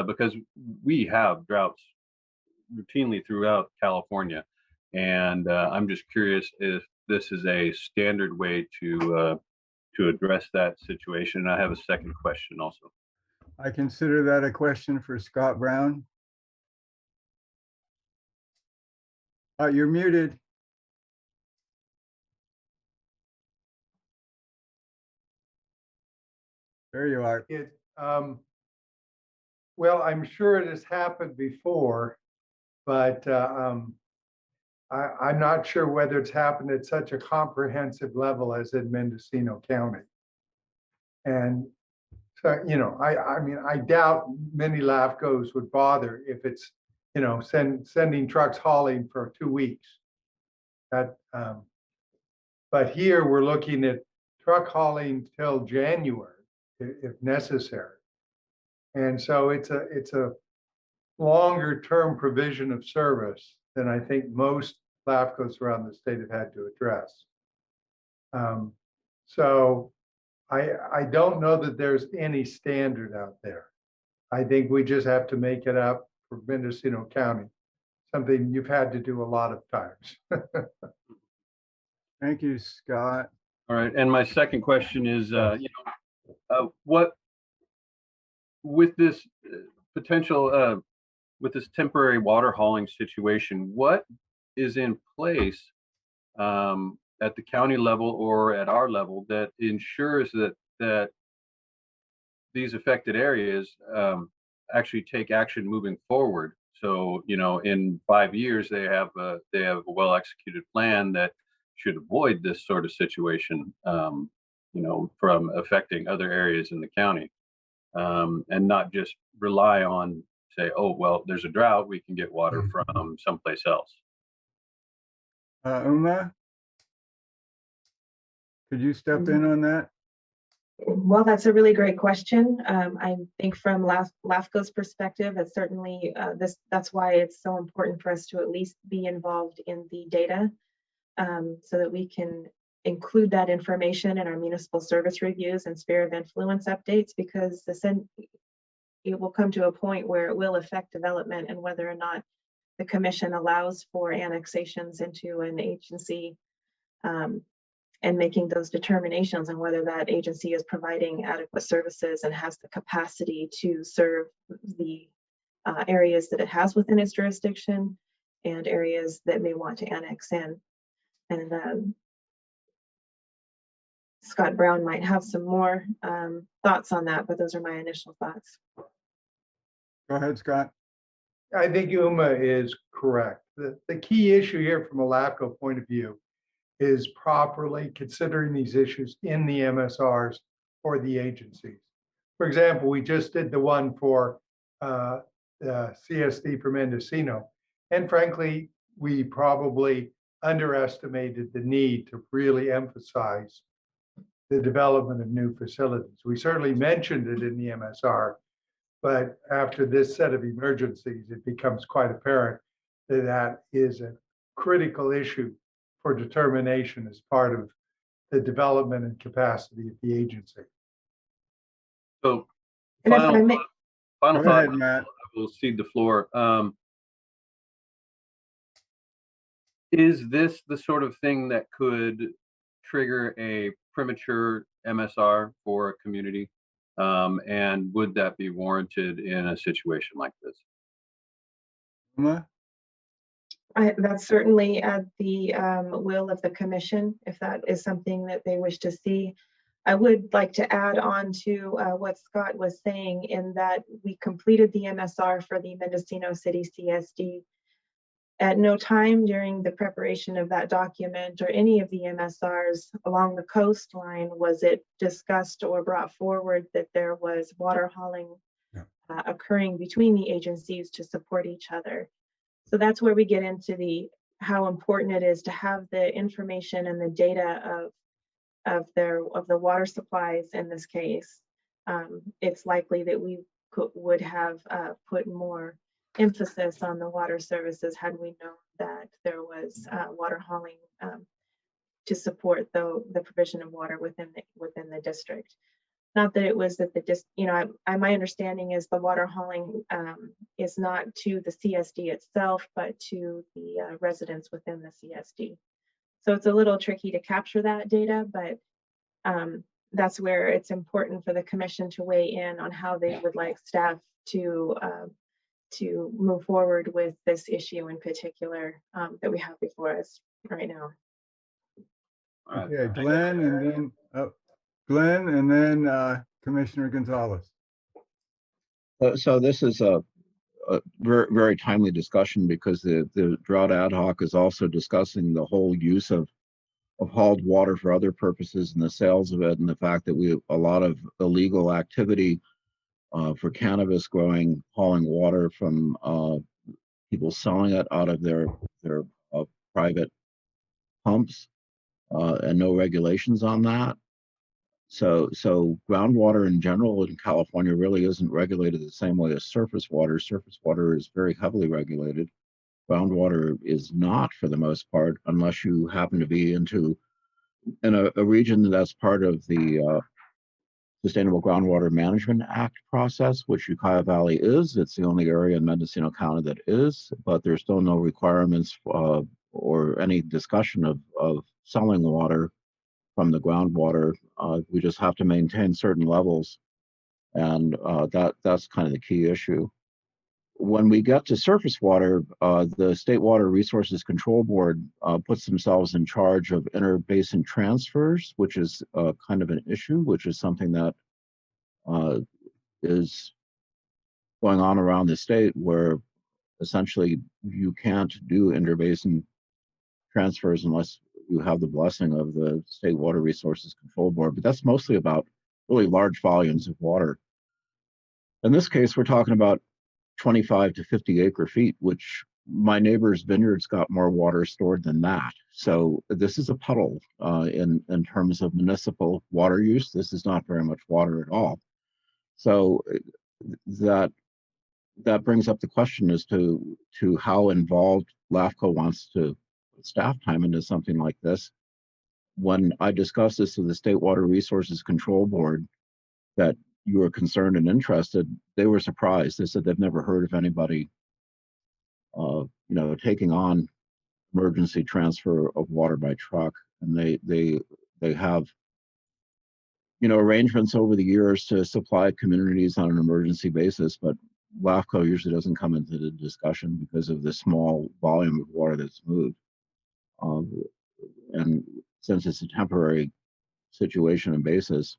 Because we have droughts routinely throughout California, and I'm just curious if this is a standard way to address that situation. And I have a second question also. I consider that a question for Scott Brown. You're muted. There you are. Well, I'm sure it has happened before, but I'm not sure whether it's happened at such a comprehensive level as in Mendocino County. And so, you know, I mean, I doubt many LAFCOs would bother if it's, you know, sending trucks hauling for 2 weeks. That, but here we're looking at truck hauling till January, if necessary. And so it's a longer term provision of service than I think most LAFCOs around the state have had to address. So I don't know that there's any standard out there. I think we just have to make it up for Mendocino County, something you've had to do a lot of times. Thank you, Scott. All right, and my second question is, what with this potential, with this temporary water hauling situation, what is in place at the county level or at our level that ensures that these affected areas actually take action moving forward? So, you know, in 5 years, they have a well-executed plan that should avoid this sort of situation, you know, from affecting other areas in the county, and not just rely on, say, oh, well, there's a drought, we can get water from someplace else. Uma, could you step in on that? Well, that's a really great question. I think from LAFCO's perspective, it's certainly that's why it's so important for us to at least be involved in the data, so that we can include that information in our municipal service reviews and sphere of influence updates, because it will come to a point where it will affect development and whether or not the commission allows for annexations into an agency, and making those determinations on whether that agency is providing adequate services and has the capacity to serve the areas that it has within its jurisdiction and areas that may want to annex in. And Scott Brown might have some more thoughts on that, but those are my initial thoughts. Go ahead, Scott. I think Uma is correct. The key issue here from a LAFCO point of view is properly considering these issues in the MSRs for the agencies. For example, we just did the one for CSD for Mendocino. And frankly, we probably underestimated the need to really emphasize the development of new facilities. We certainly mentioned it in the MSR, but after this set of emergencies, it becomes quite apparent that that is a critical issue for determination as part of the development and capacity of the agency. So And if I final, may, final Go thought, ahead, Matt. I will cede the floor. Is this the sort of thing that could trigger a premature MSR for a community? And would that be warranted in a situation like this? Uma? that's certainly at the will of the commission, if that is something that they wish to see. I would like to add on to what Scott was saying, in that we completed the MSR for the Mendocino City CSD. At no time during the preparation of that document or any of the MSRs along the coastline was it discussed or brought forward that there was water hauling occurring between the agencies to support each other. So that's where we get into how important it is to have the information and the data of the water supplies in this case. It's likely that we would have put more emphasis on the water services had we known that there was water hauling to support the provision of water within the district. Not that it was that my understanding is the water hauling is not to the CSD itself, but to the residents within the CSD. So it's a little tricky to capture that data, but that's where it's important for the commission to weigh in on how they would like staff to move forward with this issue in particular that we have before us right now. All right. Okay, Glenn, and then Commissioner Gonzalez. So this is a very, very timely discussion, because the Drought Ad Hoc is also discussing the whole use of hauled water for other purposes and the sales of it, and the fact that we have a lot of illegal activity for cannabis growing, hauling water from people selling it out of their private pumps, and no regulations on that. So groundwater in general in California really isn't regulated the same way as surface water. Surface water is very heavily regulated. Groundwater is not, for the most part, unless you happen to be in a region that's part of the Sustainable Groundwater Management Act process, which Ukiah Valley is. It's the only area in Mendocino County that is, but there's still no requirements or any discussion of selling water from the groundwater. We just have to maintain certain levels, and that's kind of the key issue. When we get to surface water, the State Water Resources Control Board puts themselves in charge of interbasin transfers, which is kind of an issue, which is something that is going on around the state, where essentially you can't do interbasin transfers unless you have the blessing of the State Water Resources Control Board. But that's mostly about really large volumes of water. In this case, we're talking about 25 to 50 acre feet, which my neighbor's vineyard's got more water stored than that. So this is a puddle in terms of municipal water use. This is not very much water at all. So that brings up the question as to how involved LAFCO wants to put staff time into something like this. When I discussed this with the State Water Resources Control Board, that you were concerned and interested, they were surprised. They said they've never heard of anybody, taking on emergency transfer of water by truck, and they have, arrangements over the years to supply communities on an emergency basis, but LAFCO usually doesn't come into the discussion because of the small volume of water that's moved. And since it's a temporary situation and basis,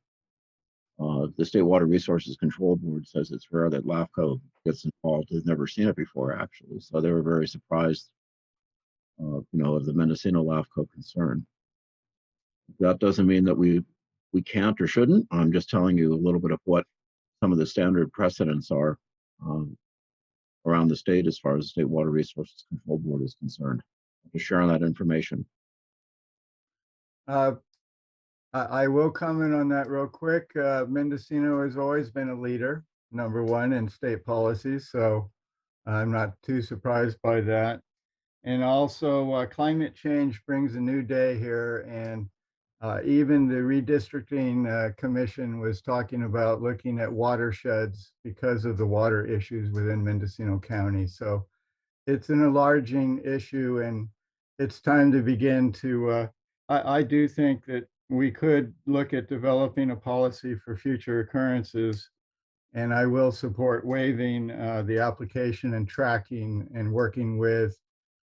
the State Water Resources Control Board says it's rare that LAFCO gets involved. They've never seen it before, actually. So they were very surprised, of the Mendocino LAFCO concern. That doesn't mean that we can't or shouldn't. I'm just telling you a little bit of what some of the standard precedents are around the state as far as the State Water Resources Control Board is concerned. Just sharing that information. I will comment on that real quick. Mendocino has always been a leader, number one, in state policy, so I'm not too surprised by that. And also, climate change brings a new day here, and even the redistricting commission was talking about looking at watersheds because of the water issues within Mendocino County. So it's an enlarging issue, and it's time to begin to, I do think that we could look at developing a policy for future occurrences, and I will support waiving the application and tracking and working with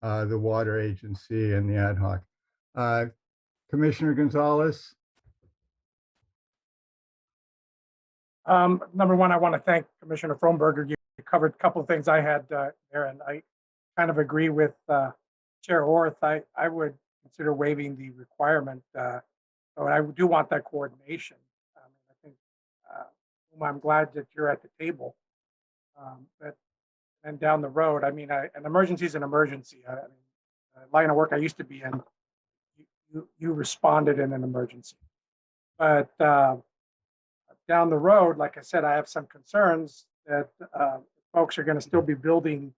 the water agency and the ad hoc. Commissioner Gonzalez. Number one, I want to thank Commissioner Frohnberger. You covered a couple of things I had there, and I kind of agree with Chair Orth. I would consider waiving the requirement, but I do want that coordination. I think I'm glad that you're at the table. And down the road, I mean, an emergency is an emergency. Line of work I used to be in, you responded in an emergency. But down the road, like I said, I have some concerns that folks are going to still be building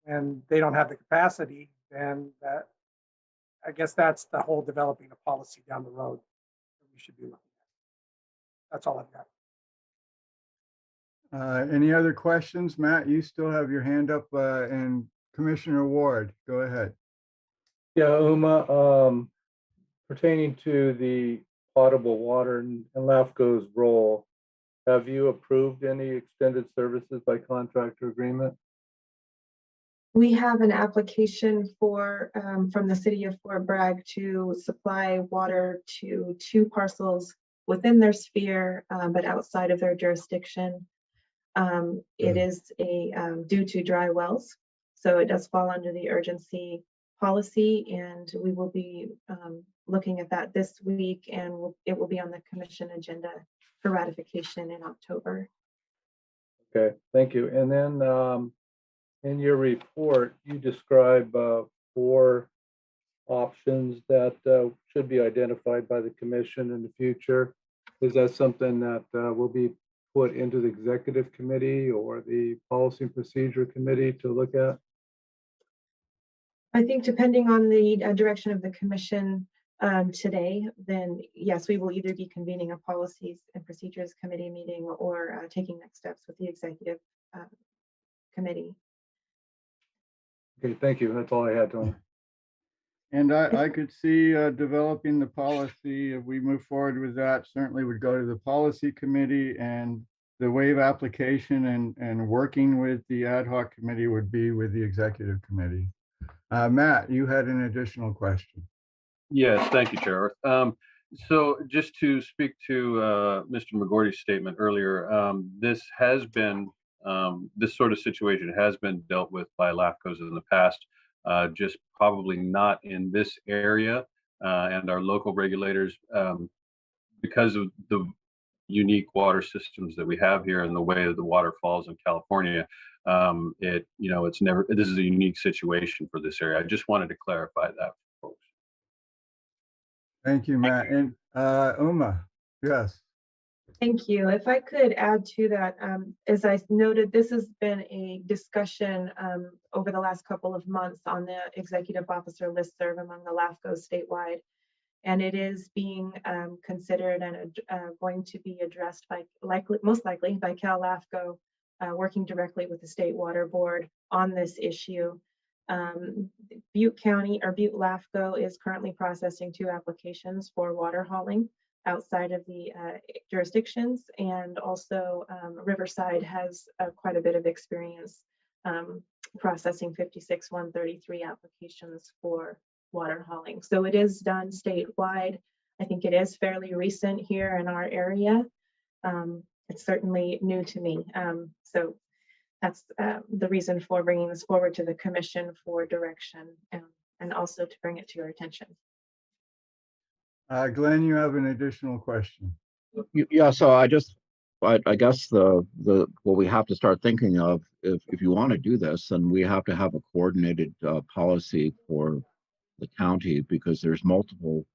and they don't have the capacity. And I guess that's the whole developing a policy down the road that we should be looking at. That's all I've got. Any other questions? Matt, you still have your hand up, and Commissioner Ward, go ahead. Yeah, Uma, pertaining to the potable water and LAFCO's role, have you approved any extended services by contractor agreement? We have an application for from the city of Fort Bragg to supply water to 2 parcels within their sphere, but outside of their jurisdiction. It is due to dry wells, so it does fall under the urgency policy, and we will be looking at that this week, and it will be on the commission agenda for ratification in October. Okay, thank you. And then in your report, you describe 4 options that should be identified by the commission in the future. Is that something that will be put into the executive committee or the policy and procedure committee to look at? I think depending on the direction of the commission today, then yes, we will either be convening a policies and procedures committee meeting or taking next steps with the executive committee. Okay, thank you. That's all I had, Tony. And I could see developing the policy. If we move forward with that, certainly would go to the policy committee, and the waive application and working with the ad hoc committee would be with the executive committee. Matt, you had an additional question. Yes, thank you, Chair. So just to speak to Mr. McGordy's statement earlier, this has been, this sort of situation has been dealt with by LAFCOs in the past, just probably not in this area, and our local regulators, because of the unique water systems that we have here and the way that the water falls in California, it's never, this is a unique situation for this area. I just wanted to clarify that for folks. Thank you, Matt. And Uma, yes. Thank you. If I could add to that, as I noted, this has been a discussion over the last couple of months on the executive officer listserv among the LAFCOs statewide. And it is being considered and going to be addressed by most likely by CALAFCO, working directly with the State Water Board on this issue. Butte County or Butte LAFCO is currently processing 2 applications for water hauling outside of the jurisdictions, and also Riverside has quite a bit of experience processing 56-133 applications for water hauling. So it is done statewide. I think it is fairly recent here in our area. It's certainly new to me. So that's the reason for bringing this forward to the commission for direction and also to bring it to your attention. Glenn, you have an additional question. Yeah, so I guess the what we have to start thinking of, if you want to do this, then we have to have a coordinated policy for the county, because there's multiple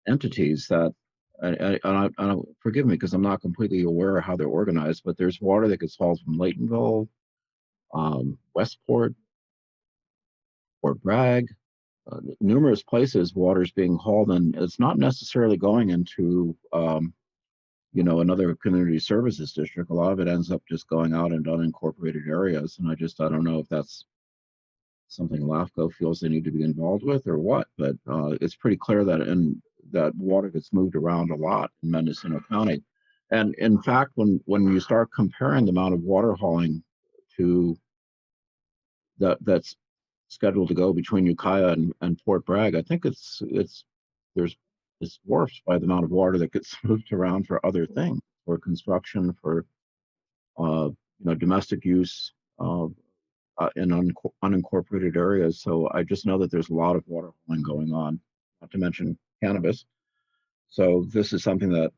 entities that, and forgive me because I'm not completely aware of how they're organized, but there's water that gets hauled from Laytonville, Westport, Fort Bragg, numerous places water's being hauled, and it's not necessarily going into another community services district. A lot of it ends up just going out into unincorporated areas, and I don't know if that's something LAFCO feels they need to be involved with or what, but it's pretty clear that water gets moved around a lot in Mendocino County. And in fact, when you start comparing the amount of water hauling to that's scheduled to go between Ukiah and Fort Bragg, I think it's dwarfed by the amount of water that gets moved around for other things, for construction, for domestic use in unincorporated areas. So I just know that there's a lot of water hauling going on, not to mention cannabis. So this is something that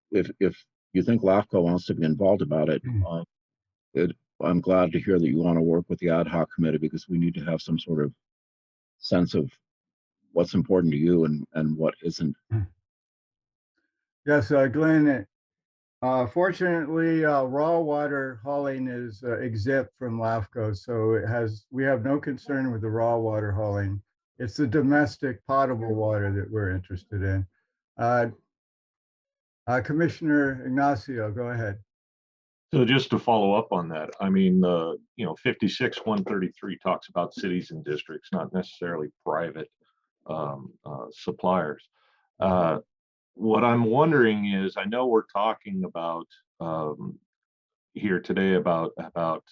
if you think LAFCO wants to be involved about it, I'm glad to hear that you want to work with the ad hoc committee, because we need to have some sort of sense of what's important to you and what isn't. Yes, Glenn, fortunately, raw water hauling is exempt from LAFCO, so we have no concern with the raw water hauling. It's the domestic potable water that we're interested in. Commissioner Ignacio, go ahead. So just to follow up on that, I mean, 56-133 talks about cities and districts, not necessarily private suppliers. What I'm wondering is, I know we're talking about here today about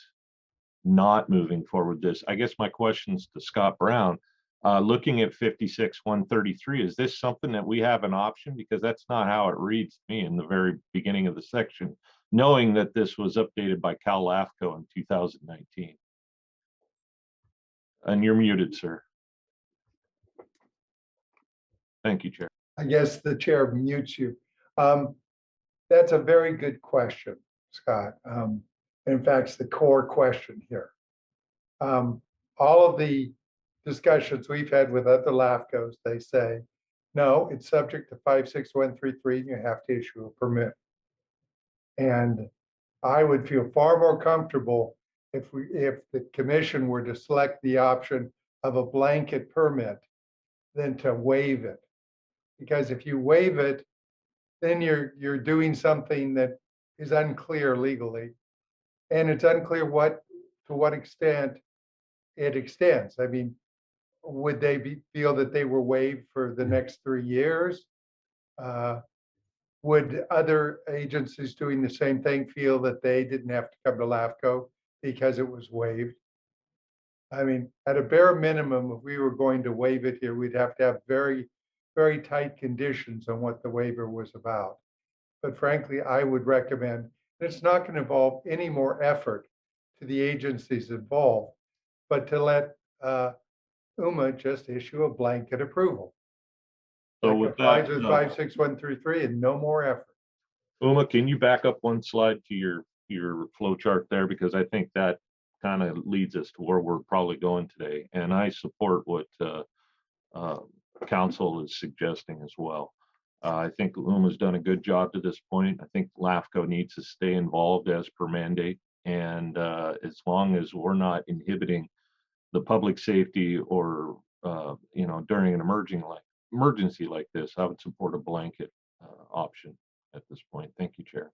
not moving forward this. I guess my question's to Scott Brown. Looking at 56-133, is this something that we have an option? Because that's not how it reads to me in the very beginning of the section, knowing that this was updated by CALAFCO in 2019. And you're muted, sir. Thank you, Chair. I guess the chair mutes you. That's a very good question, Scott. In fact, it's the core question here. All of the discussions we've had with other LAFCOs, they say, no, it's subject to 56-133, and you have to issue a permit. And I would feel far more comfortable if the commission were to select the option of a blanket permit than to waive it. Because if you waive it, then you're doing something that is unclear legally, and it's unclear to what extent it extends. I mean, would they feel that they were waived for the next 3 years? Would other agencies doing the same thing feel that they didn't have to come to LAFCO because it was waived? I mean, at a bare minimum, if we were going to waive it here, we'd have to have very, very tight conditions on what the waiver was about. But frankly, I would recommend, it's not going to involve any more effort to the agencies involved, but to let UMA just issue a blanket approval. So That with complies that, with 56133 and no more effort. Uma, can you back up one slide to your flow chart there? Because I think that kind of leads us to where we're probably going today. And I support what council is suggesting as well. I think Uma's done a good job to this point. I think LAFCO needs to stay involved as per mandate. And as long as we're not inhibiting the public safety or, during an emergency like this, I would support a blanket option at this point. Thank you, Chair.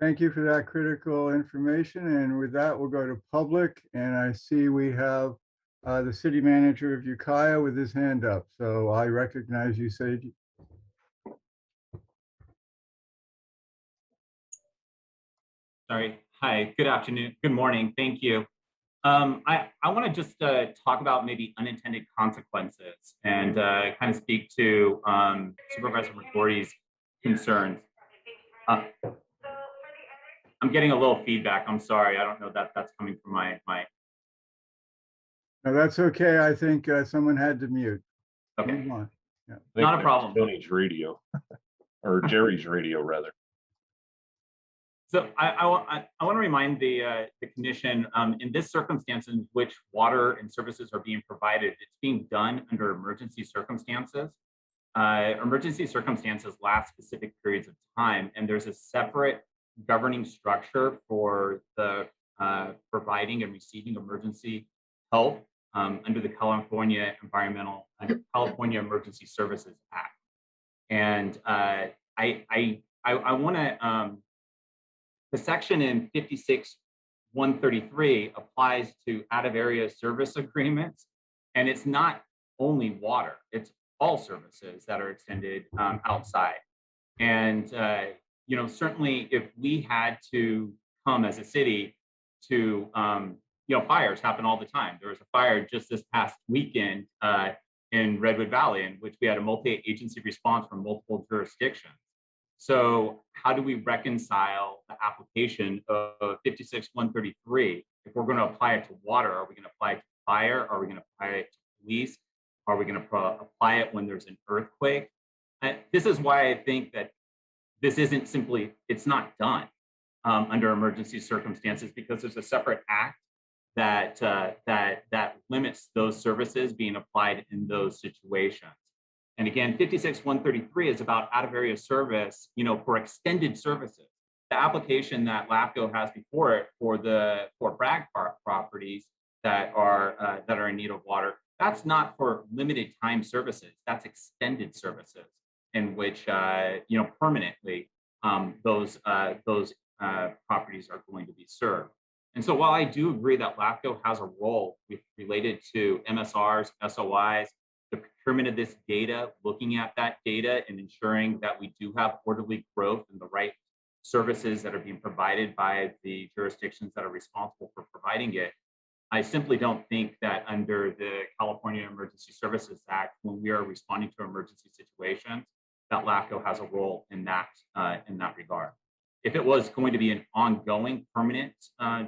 Thank you for that critical information. And with that, we'll go to public. And I see we have the city manager of Ukiah with his hand up. So I recognize you, Sage. Sorry. Hi, good afternoon. Good morning. Thank you. I want to just talk about maybe unintended consequences and kind of speak to Supervisor McGordy's concerns. I'm getting a little feedback. I'm sorry. I don't know that that's coming from my. No, that's okay. I think someone had to mute. Okay. Move on. Yeah. Not a problem. Tony's radio, or Jerry's radio, rather. So I want to remind the commission, in this circumstance in which water and services are being provided, it's being done under emergency circumstances. Emergency circumstances last specific periods of time, and there's a separate governing structure for the providing and receiving emergency help under the California Emergency Services Act. And I want to. The section in 56-133 applies to out-of-area service agreements, and it's not only water, it's all services that are extended outside. And, certainly if we had to come as a city to, fires happen all the time. There was a fire just this past weekend in Redwood Valley, in which we had a multi-agency response from multiple jurisdictions. So how do we reconcile the application of 56-133? If we're going to apply it to water, are we going to apply it to fire? Are we going to apply it to police? Are we going to apply it when there's an earthquake? This is why I think that this isn't simply, it's not done under emergency circumstances, because there's a separate act that limits those services being applied in those situations. And again, 56-133 is about out-of-area service, for extended services. The application that LAFCO has before it for the Fort Bragg properties that are in need of water, that's not for limited time services. That's extended services in which permanently those properties are going to be served. And so while I do agree that LAFCO has a role related to MSRs, SOIs, the procurement of this data, looking at that data and ensuring that we do have orderly growth and the right services that are being provided by the jurisdictions that are responsible for providing it, I simply don't think that under the California Emergency Services Act, when we are responding to emergency situations, that LAFCO has a role in that regard. If it was going to be an ongoing permanent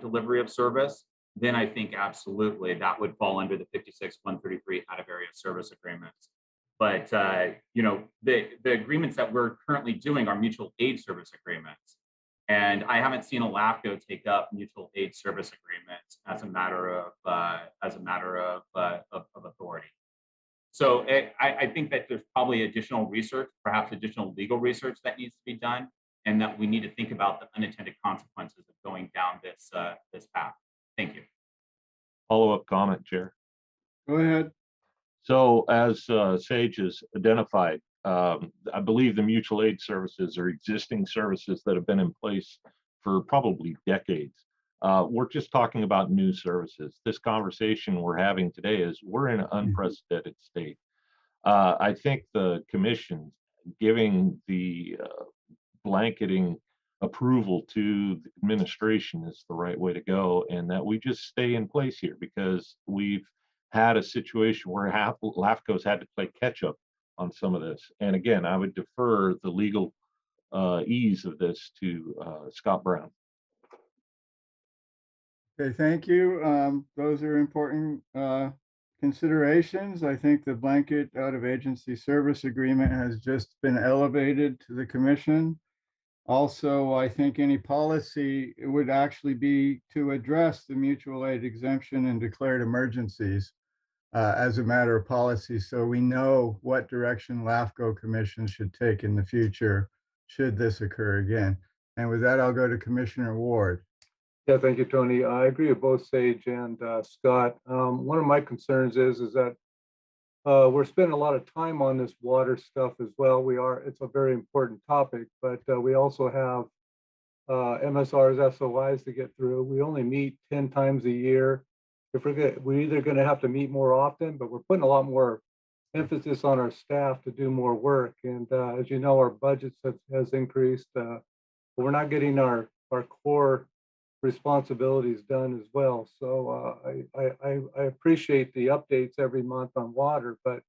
delivery of service, then I think absolutely that would fall under the 56-133 out-of-area service agreements. But the agreements that we're currently doing are mutual aid service agreements, and I haven't seen a LAFCO take up mutual aid service agreements as a matter of authority. So I think that there's probably additional research, perhaps additional legal research that needs to be done, and that we need to think about the unintended consequences of going down this path. Thank you. Follow-up comment, Chair. Go ahead. So as Sage has identified, I believe the mutual aid services are existing services that have been in place for probably decades. We're just talking about new services. This conversation we're having today is we're in an unprecedented state. I think the commission giving the blanketing approval to the administration is the right way to go, and that we just stay in place here, because we've had a situation where LAFCO's had to play catch up on some of this. And again, I would defer the legal ease of this to Scott Brown. Okay, thank you. Those are important considerations. I think the blanket out of agency service agreement has just been elevated to the commission. Also, I think any policy would actually be to address the mutual aid exemption and declared emergencies as a matter of policy, so we know what direction LAFCO commission should take in the future should this occur again. And with that, I'll go to Commissioner Ward. Yeah, thank you, Tony. I agree with both Sage and Scott. One of my concerns is that we're spending a lot of time on this water stuff as well. It's a very important topic, but we also have MSRs, SOIs to get through. We only meet 10 times a year. We're either going to have to meet more often, but we're putting a lot more emphasis on our staff to do more work. And as you know, our budget has increased, but we're not getting our core responsibilities done as well. So I appreciate the updates every month on water, but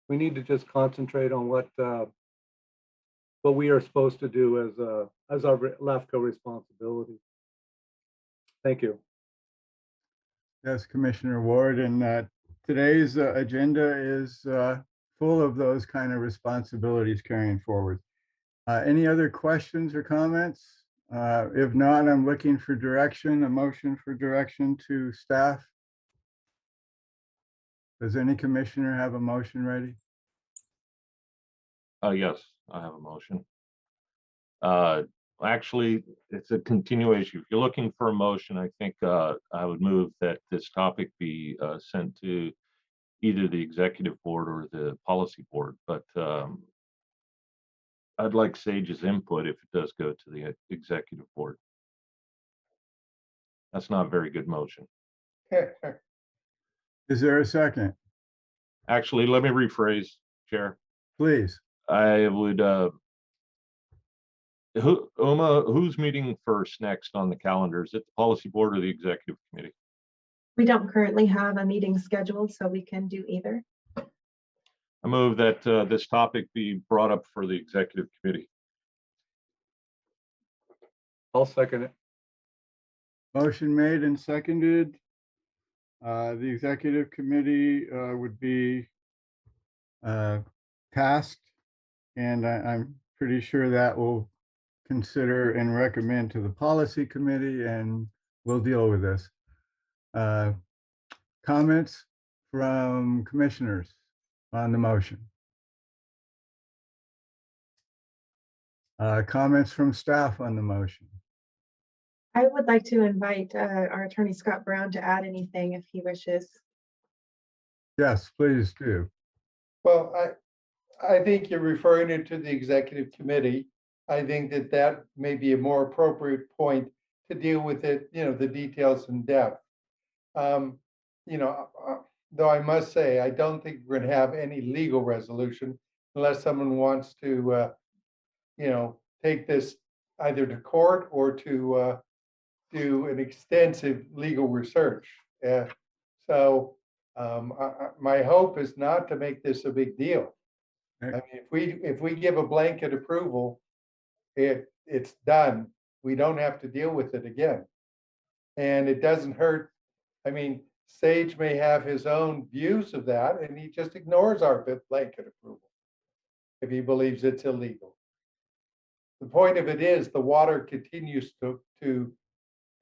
we need to just concentrate on what we are supposed to do as our LAFCO responsibility. Thank you. Yes, Commissioner Ward, and today's agenda is full of those kind of responsibilities carrying forward. Any other questions or comments? If not, I'm looking for direction, a motion for direction to staff. Does any commissioner have a motion ready? Yes, I have a motion. Actually, it's a continuation. If you're looking for a motion, I think I would move that this topic be sent to either the executive board or the policy board. But I'd like Sage's input if it does go to the executive board. That's not a very good motion. Is there a second? Actually, let me rephrase, Chair. Please. I would who's meeting first next on the calendar? Is it the policy board or the executive committee? We don't currently have a meeting scheduled, so we can do either. I move that this topic be brought up for the executive committee. I'll second it. Motion made and seconded. The executive committee would be tasked, and I'm pretty sure that will consider and recommend to the policy committee, and we'll deal with this. Comments from commissioners on the motion? Comments from staff on the motion? I would like to invite our attorney Scott Brown to add anything if he wishes. Yes, please do. Well, I think you're referring it to the executive committee. I think that may be a more appropriate point to deal with it, the details in depth. Though I must say, I don't think we're going to have any legal resolution unless someone wants to, take this either to court or to do an extensive legal research. So my hope is not to make this a big deal. I mean, if we give a blanket approval, it's done. We don't have to deal with it again. And it doesn't hurt. I mean, Sage may have his own views of that, and he just ignores our blanket approval if he believes it's illegal. The point of it is the water continues to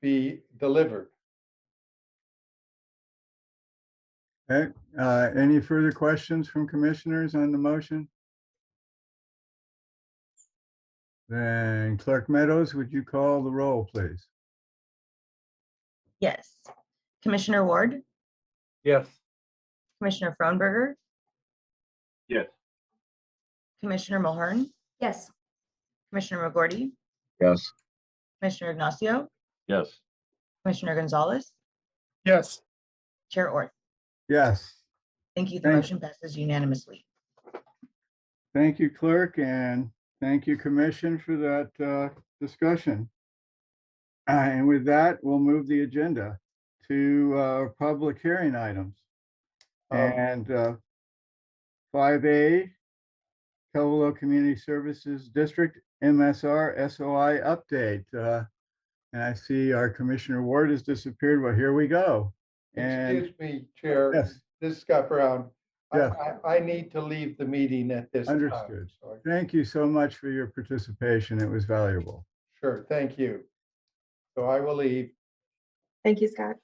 be delivered. Okay. Any further questions from commissioners on the motion? Then Clerk Meadows, would you call the roll, please? Yes. Commissioner Ward, Yes. Commissioner Frohnberger, Yes. Commissioner Mulhern, Yes. Commissioner McGorty, Yes. Commissioner Ignacio, Yes. Commissioner Gonzalez, Yes. Chair Orth. Yes. Thank you. The motion passes unanimously. Thank you, clerk, and thank you, commission, for that discussion. And with that, we'll move the agenda to public hearing items. And 5A, Covelo Community Services District MSR SOI update. And I see our Commissioner Ward has disappeared. Well, here we go. And Excuse me, Chair. yes, This is Scott Brown. Yeah. I need to leave the meeting at this time. Understood. So Thank you so much for your participation. It was valuable. sure, thank you. So I will leave. Thank you, Scott.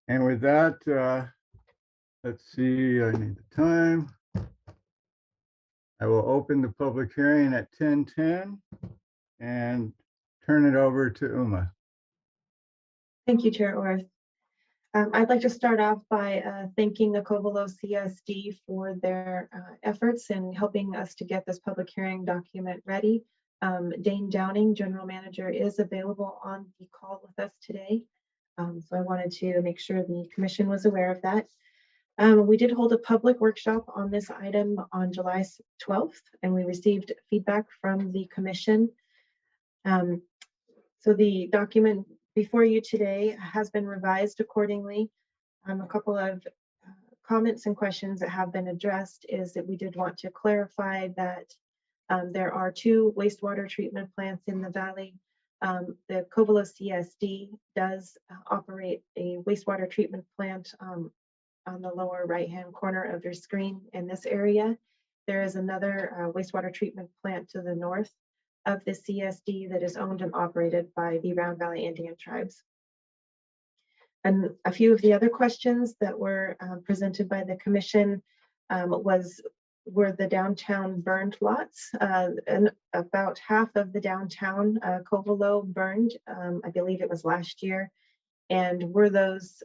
And with that, let's see, I need the time. I will open the public hearing at 10:10 and turn it over to Uma. Thank you, Chair Orth. I'd like to start off by thanking the Covelo CSD for their efforts in helping us to get this public hearing document ready. Dane Downing, General Manager, is available on the call with us today. So I wanted to make sure the commission was aware of that. We did hold a public workshop on this item on July 12th, and we received feedback from the commission. So the document before you today has been revised accordingly. A couple of comments and questions that have been addressed is that we did want to clarify that there are 2 wastewater treatment plants in the valley. The Covelo CSD does operate a wastewater treatment plant on the lower right-hand corner of your screen in this area. There is another wastewater treatment plant to the north of the CSD that is owned and operated by the Round Valley Indian tribes. And a few of the other questions that were presented by the commission were the downtown burned lots. And about half of the downtown Covelo burned, I believe it was last year. And were those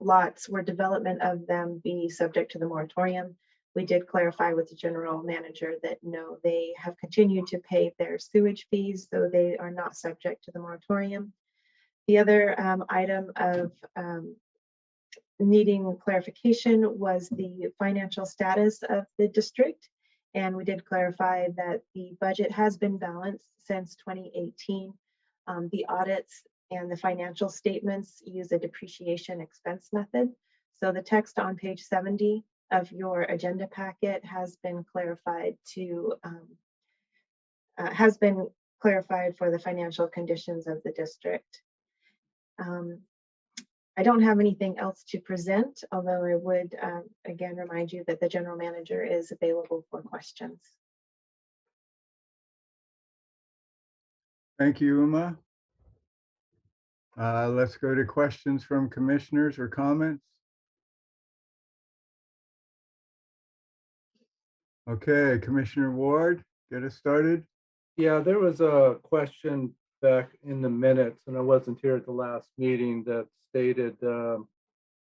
lots, were development of them be subject to the moratorium? We did clarify with the general manager that no, they have continued to pay their sewage fees, so they are not subject to the moratorium. The other item of needing clarification was the financial status of the district. And we did clarify that the budget has been balanced since 2018. The audits and the financial statements use a depreciation expense method. So the text on page 70 of your agenda packet has been clarified for the financial conditions of the district. I don't have anything else to present, although I would again remind you that the general manager is available for questions. Thank you, Uma. Let's go to questions from commissioners or comments. Okay, Commissioner Ward, get us started. Yeah, there was a question back in the minutes, and I wasn't here at the last meeting, that stated,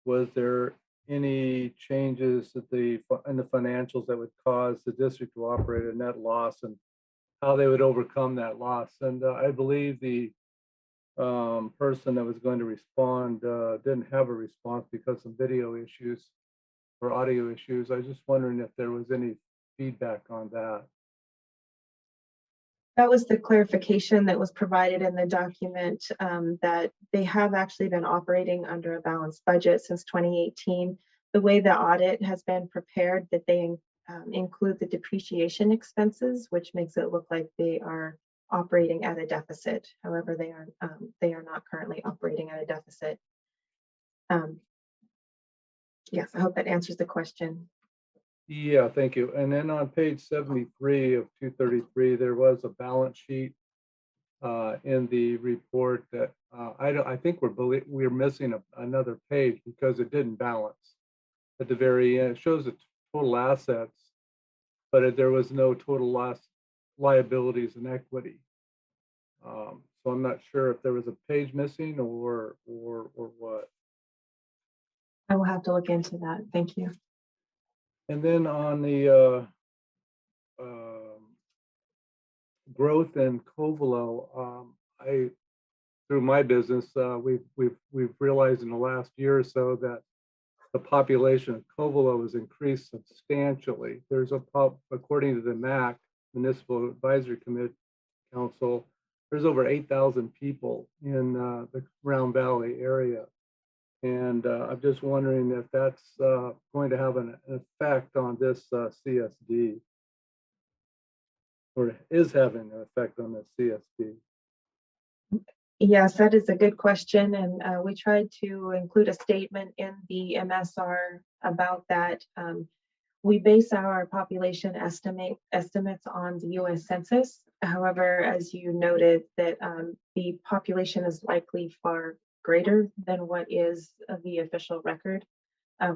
was there any changes in the financials that would cause the district to operate a net loss, and how they would overcome that loss? And I believe the person that was going to respond didn't have a response because of video issues or audio issues. I was just wondering if there was any feedback on that. That was the clarification that was provided in the document, that they have actually been operating under a balanced budget since 2018. The way the audit has been prepared, that they include the depreciation expenses, which makes it look like they are operating at a deficit. However, they are not currently operating at a deficit. Yes, I hope that answers the question. Yeah, thank you. And then on page 73 of 233, there was a balance sheet in the report that I think we're missing another page because it didn't balance at the very end. It shows the total assets, but there was no total liabilities and equity. So I'm not sure if there was a page missing or what. I will have to look into that. Thank you. And then on the growth in Covelo, through my business, we've realized in the last year or so that the population of Covelo has increased substantially. There's according to the MAC, Municipal Advisory Council, there's over 8,000 people in the Round Valley area. And I'm just wondering if that's going to have an effect on this CSD, or is having an effect on the CSD. Yes, that is a good question, and we tried to include a statement in the MSR about that. We base our population estimates on the U.S. Census. However, as you noted, that the population is likely far greater than what is the official record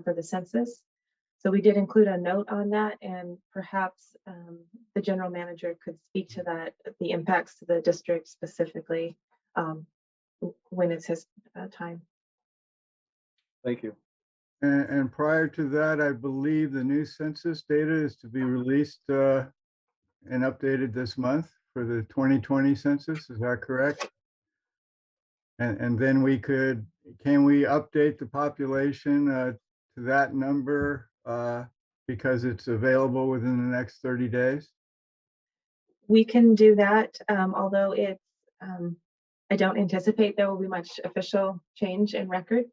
for the census. So we did include a note on that, and perhaps the general manager could speak to that, the impacts to the district specifically when it's his time. Thank you. And prior to that, I believe the new census data is to be released and updated this month for the 2020 census. Is that correct? And then can we update the population to that number because it's available within the next 30 days? We can do that, although it's, I don't anticipate there will be much official change in record.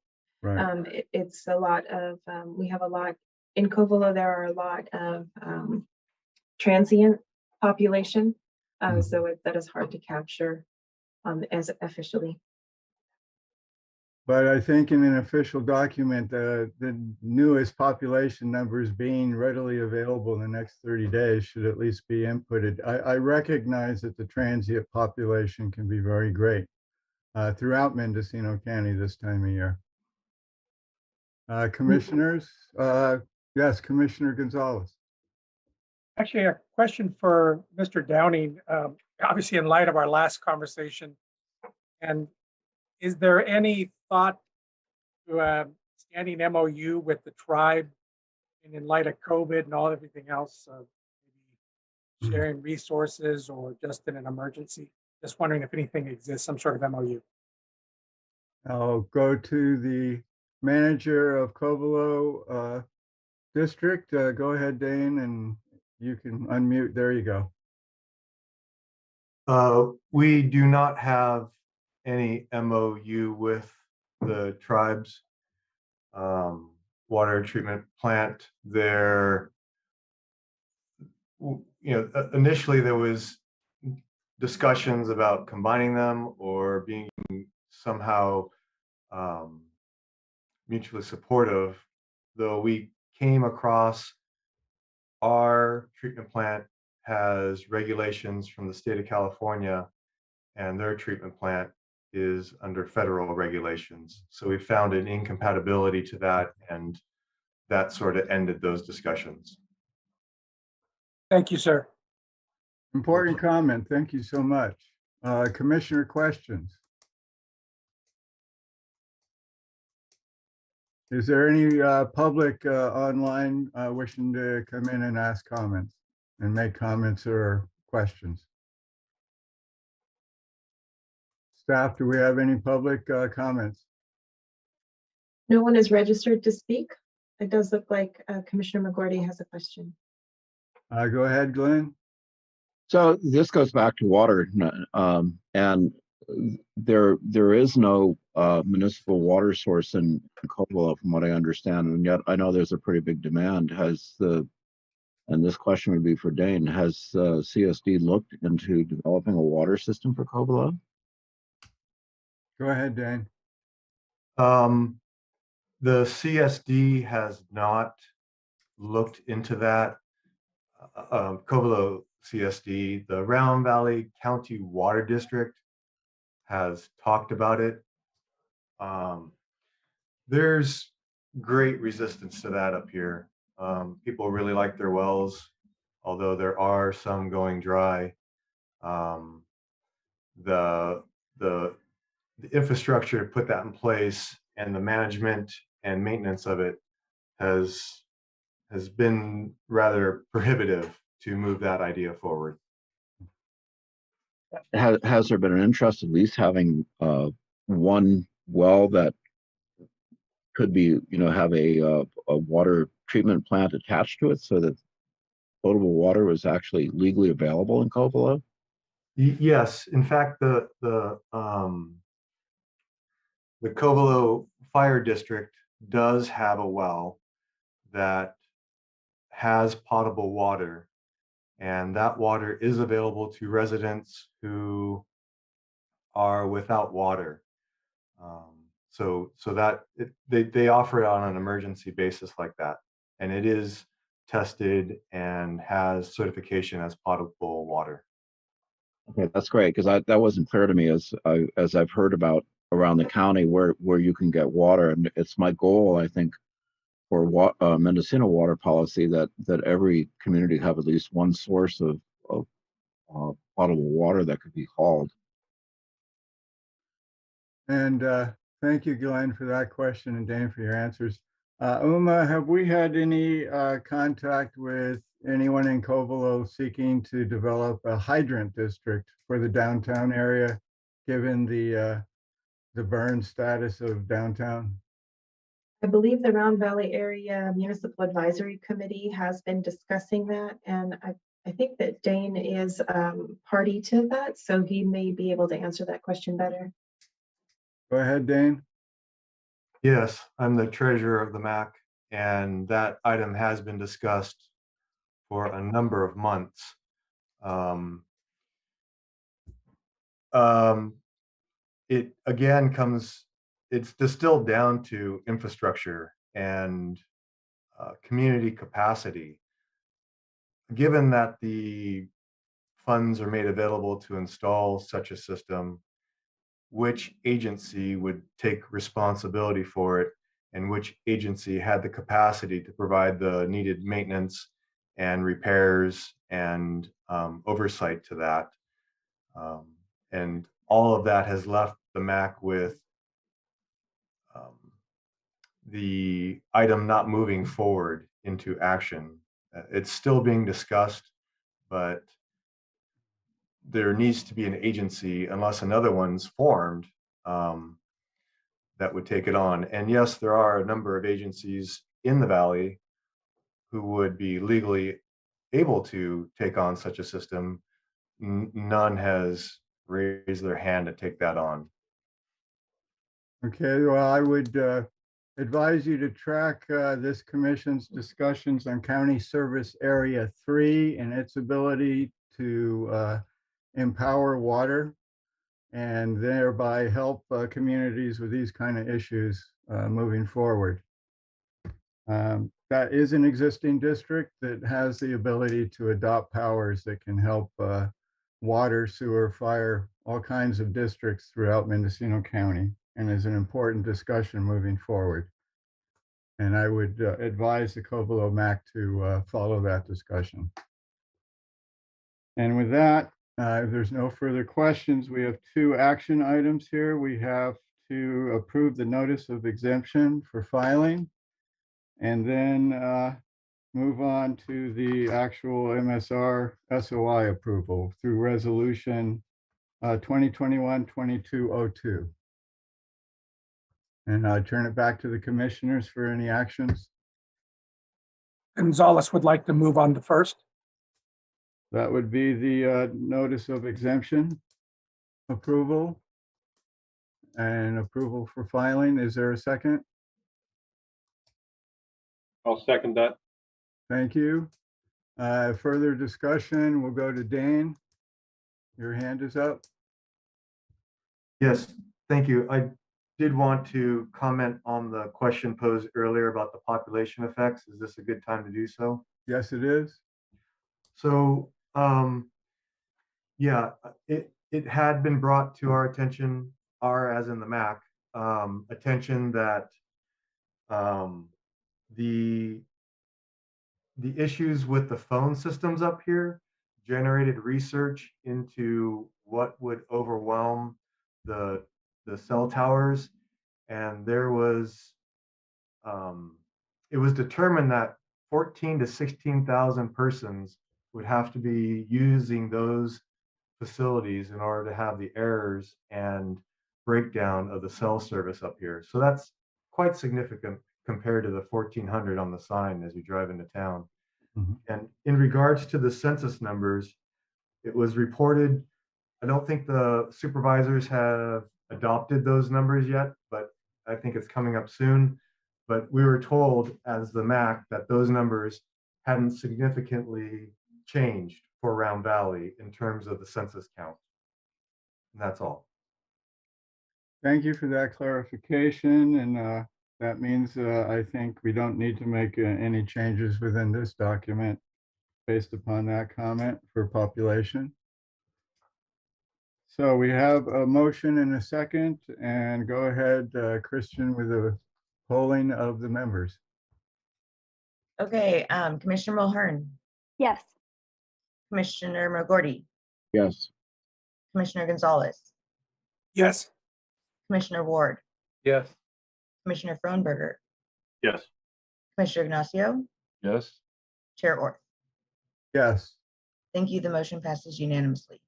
Right. It's a lot of, we have a lot, in Covelo, there are a lot of transient population. So that is hard to capture as officially. But I think in an official document, the newest population numbers being readily available in the next 30 days should at least be inputted. I recognize that the transient population can be very great throughout Mendocino County this time of year. Commissioners, yes, Commissioner Gonzalez. Actually, a question for Mr. Downing, obviously in light of our last conversation. And is there any thought to standing MOU with the tribe and in light of COVID and everything else, maybe sharing resources or just in an emergency? Just wondering if anything exists, some sort of MOU. I'll go to the manager of Covelo District. Go ahead, Dane, and you can unmute. There you go. We do not have any MOU with the tribe's water treatment plant. There, initially there was discussions about combining them or being somehow mutually supportive, though we came across our treatment plant has regulations from the state of California, and their treatment plant is under federal regulations. So we found an incompatibility to that, and that sort of ended those discussions. Thank you, sir. Important comment. Thank you so much. Commissioner questions? Is there any public online wishing to come in and ask comments and make comments or questions? Staff, do we have any public comments? No one is registered to speak. It does look like Commissioner McGordy has a question. Go ahead, Glenn. So this goes back to water, and there is no municipal water source in Covelo, from what I understand, and yet I know there's a pretty big demand. And this question would be for Dane, has CSD looked into developing a water system for Covelo? Go ahead, Dane. The CSD has not looked into that. Covelo CSD, the Round Valley County Water District, has talked about it. There's great resistance to that up here. People really like their wells, although there are some going dry. The infrastructure to put that in place and the management and maintenance of it has been rather prohibitive to move that idea forward. Has there been an interest at least having one well that could be, have a water treatment plant attached to it so that potable water was actually legally available in Covelo? Yes, in fact, the Covelo Fire District does have a well that has potable water, and that water is available to residents who are without water. So that they offer it on an emergency basis like that, and it is tested and has certification as potable water. Okay, that's great, because that wasn't clear to me as I've heard about around the county where you can get water, and it's my goal, I think, for Mendocino water policy that every community have at least one source of potable water that could be hauled. And thank you, Glenn, for that question, and Dane for your answers. Uma, have we had any contact with anyone in Covelo seeking to develop a hydrant district for the downtown area, given the burn status of downtown? I believe the Round Valley Area Municipal Advisory Committee has been discussing that, and I think that Dane is party to that, so he may be able to answer that question better. Go ahead, Dane. Yes, I'm the treasurer of the MAC, and that item has been discussed for a number of months. It again it's distilled down to infrastructure and community capacity. Given that the funds are made available to install such a system, which agency would take responsibility for it, and which agency had the capacity to provide the needed maintenance and repairs and oversight to that. And all of that has left the MAC with the item not moving forward into action. It's still being discussed, but there needs to be an agency, unless another one's formed, that would take it on. And yes, there are a number of agencies in the valley who would be legally able to take on such a system. None has raised their hand to take that on. Okay, well, I would advise you to track this commission's discussions on County Service Area 3 and its ability to empower water and thereby help communities with these kind of issues moving forward. That is an existing district that has the ability to adopt powers that can help water, sewer, fire, all kinds of districts throughout Mendocino County, and is an important discussion moving forward. And I would advise the Covelo MAC to follow that discussion. And with that, if there's no further questions, we have 2 action items here. We have to approve the notice of exemption for filing, and then move on to the actual MSR SOI approval through resolution 2021-2202. And I turn it back to the commissioners for any actions. Gonzalez would like to move on to first. That would be the notice of exemption approval and approval for filing. Is there a second? I'll second that. Thank you. Further discussion, we'll go to Dane. Your hand is up. Yes, thank you. I did want to comment on the question posed earlier about the population effects. Is this a good time to do so? Yes, it is. So, yeah, it had been brought to our attention, as in the MAC, attention that the issues with the phone systems up here generated research into what would overwhelm the cell towers, and there was it was determined that 14 to 16,000 persons would have to be using those facilities in order to have the errors and breakdown of the cell service up here. So that's quite significant compared to the 1,400 on the sign as you drive into town. Mhm. And in regards to the census numbers, it was reported, I don't think the supervisors have adopted those numbers yet, but I think it's coming up soon. But we were told as the MAC that those numbers hadn't significantly changed for Round Valley in terms of the census count. And that's all. Thank you for that clarification, and that means I think we don't need to make any changes within this document based upon that comment for population. So we have a motion and a second, and go ahead, Christian, with the polling of the members. Okay, Commissioner Mulhern, Yes. Commissioner McGorty, Yes. Commissioner Gonzalez, Yes. Commissioner Ward, Yes. Commissioner Frohnberger, Yes. Commissioner Ignacio, Yes. Chair Orth. Yes. Thank you. The motion passes unanimously.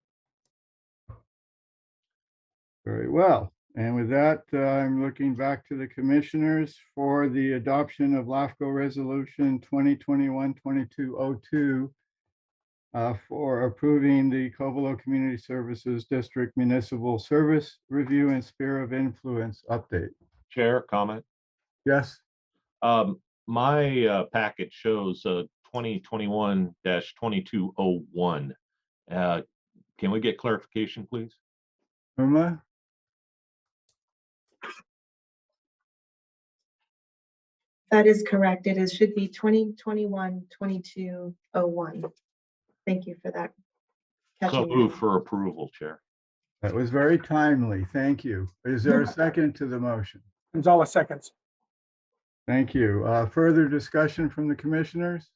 Very well. And with that, I'm looking back to the commissioners for the adoption of LAFCO Resolution 2021-2202 for approving the Covelo Community Services District Municipal Service Review and Sphere of Influence update. Chair, comment. Yes. My packet shows 2021-2201. Can we get clarification, please? Uma? That is correct. It should be 2021-2201. Thank you for that. So catching move me. for approval, Chair. That was very timely. Thank you. Is there a second to the motion? Gonzalez seconds. Thank you. Further discussion from the commissioners?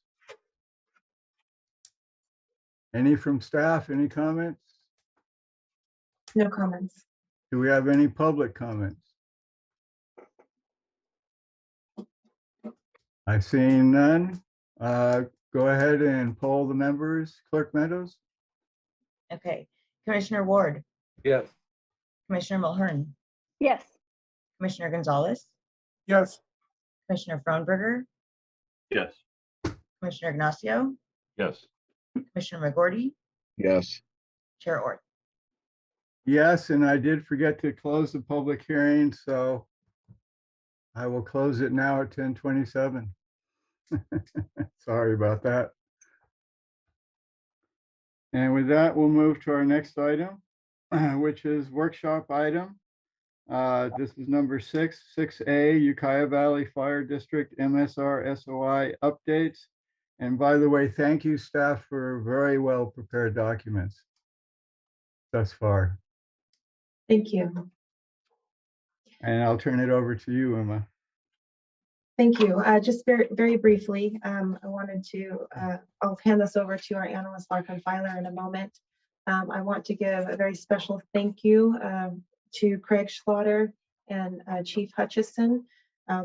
Any from staff? Any comments? No comments. Do we have any public comments? I've seen none. Go ahead and poll the members. Clerk Meadows? Okay, Commissioner Ward, Yes. Commissioner Mulhern, Yes. Commissioner Gonzalez, Yes. Commissioner Frohnberger, Yes. Commissioner Ignacio, Yes. Commissioner McGorty, Yes. Chair Orth. Yes, and I did forget to close the public hearing, so I will close it now at 10:27. Sorry about that. And with that, we'll move to our next item, which is workshop item. This is number 6A, Ukiah Valley Fire District MSR SOI updates. And by the way, thank you, staff, for very well prepared documents thus far. Thank you. And I'll turn it over to you, Emma. Thank you. Just very briefly, I wanted to, I'll hand this over to our analyst, Larkin Filer, in a moment. I want to give a very special thank you to Craig Schlatter and Chief Hutchison,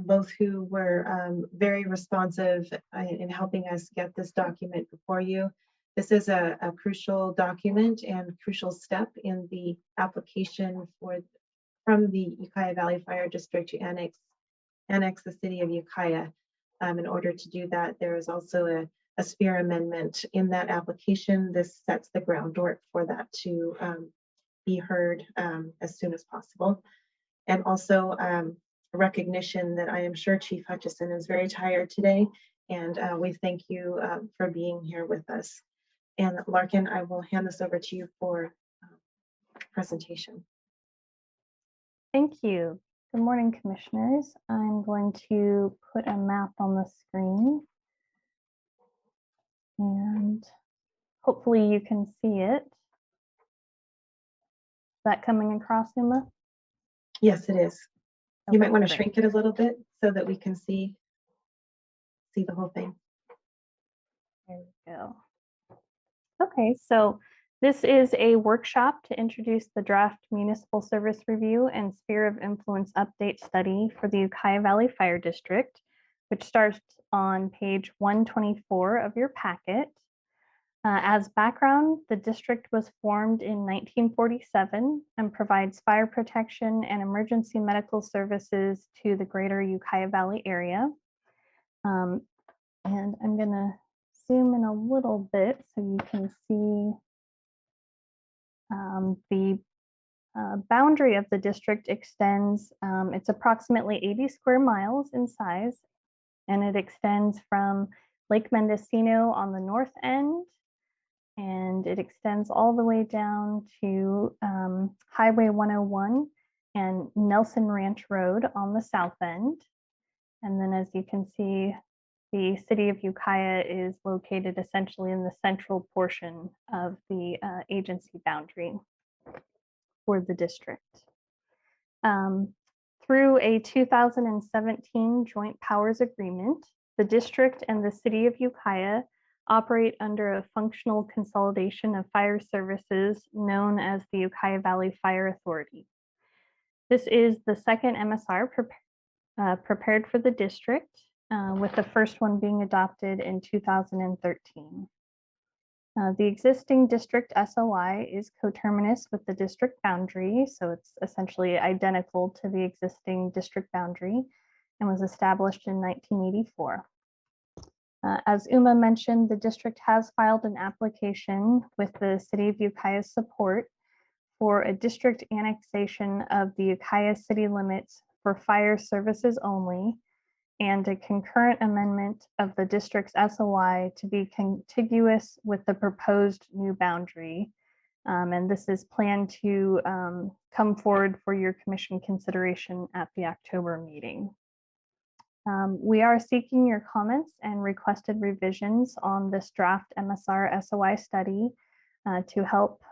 both who were very responsive in helping us get this document before you. This is a crucial document and crucial step in the application from the Ukiah Valley Fire District to annex the city of Ukiah. In order to do that, there is also a sphere amendment in that application. This sets the groundwork for that to be heard as soon as possible. And also a recognition that I am sure Chief Hutchison is very tired today, and we thank you for being here with us. And Larkin, I will hand this over to you for presentation. Thank you. Good morning, commissioners. I'm going to put a map on the screen and hopefully you can see it. Is that coming across, Uma? Yes, it is. You might want to great. shrink it a little bit so that we can see the whole thing. There we go. Okay, so this is a workshop to introduce the draft municipal service review and sphere of influence update study for the Ukiah Valley Fire District, which starts on page 124 of your packet. As background, the district was formed in 1947 and provides fire protection and emergency medical services to the greater Ukiah Valley area. And I'm gonna zoom in a little bit so you can see the boundary of the district extends, it's approximately 80 square miles in size, and it extends from Lake Mendocino on the north end, and it extends all the way down to Highway 101 and Nelson Ranch Road on the south end. And then as you can see, the city of Ukiah is located essentially in the central portion of the agency boundary for the district. Through a 2017 joint powers agreement, the district and the city of Ukiah operate under a functional consolidation of fire services known as the Ukiah Valley Fire Authority. This is the second MSR prepared for the district, with the first one being adopted in 2013. The existing district SOI is coterminous with the district boundary, so it's essentially identical to the existing district boundary and was established in 1984. As Uma mentioned, the district has filed an application with the city of Ukiah's support for a district annexation of the Ukiah city limits for fire services only, and a concurrent amendment of the district's SOI to be contiguous with the proposed new boundary. And this is planned to come forward for your commission consideration at the October meeting. We are seeking your comments and requested revisions on this draft MSR SOI study to help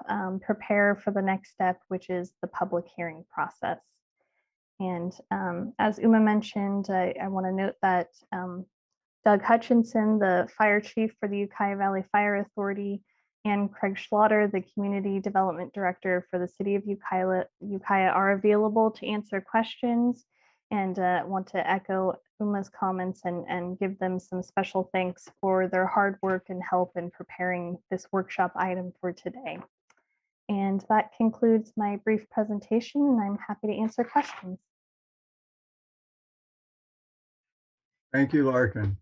prepare for the next step, which is the public hearing process. And as Uma mentioned, I want to note that Doug Hutchinson, the fire chief for the Ukiah Valley Fire Authority, and Craig Schlatter, the community development director for the city of Ukiah, are available to answer questions, and want to echo Uma's comments and give them some special thanks for their hard work and help in preparing this workshop item for today. And that concludes my brief presentation, and I'm happy to answer questions. Thank you, Larkin.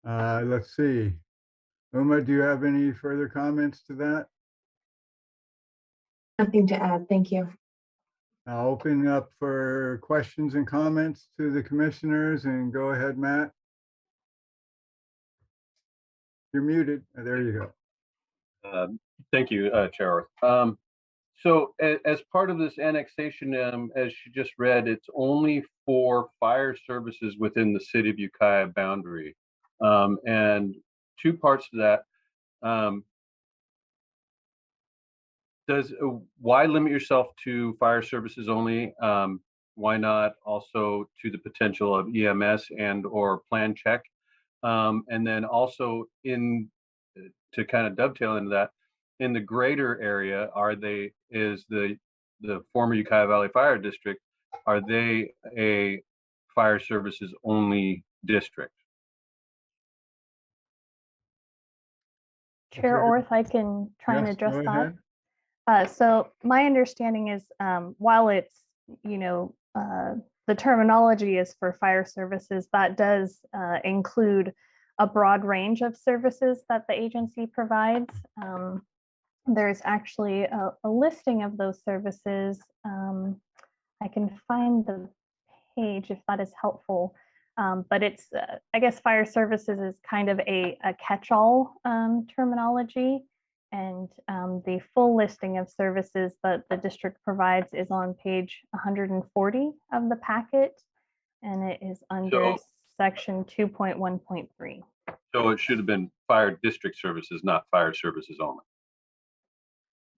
Let's see. Uma, do you have any further comments to that? Nothing to add. Thank you. I'll open up for questions and comments to the commissioners, and go ahead, Matt. You're muted. There you go. Thank you, Chair. So as part of this annexation, as you just read, it's only for fire services within the city of Ukiah boundary. And two parts to that. Why limit yourself to fire services only? Why not also to the potential of EMS and or plan check? And then also to kind of dovetail into that, in the greater area, is the former Ukiah Valley Fire District, are they a fire services only district? Chair Orth, I can try and address that. So my understanding is, while it's, the terminology is for fire services, that does include a broad range of services that the agency provides. There's actually a listing of those services. I can find the page if that is helpful. But it's, I guess fire services is kind of a catch-all terminology. And the full listing of services that the district provides is on page 140 of the packet. And it is under section 2.1.3. So it should have been fire district services, not fire services only.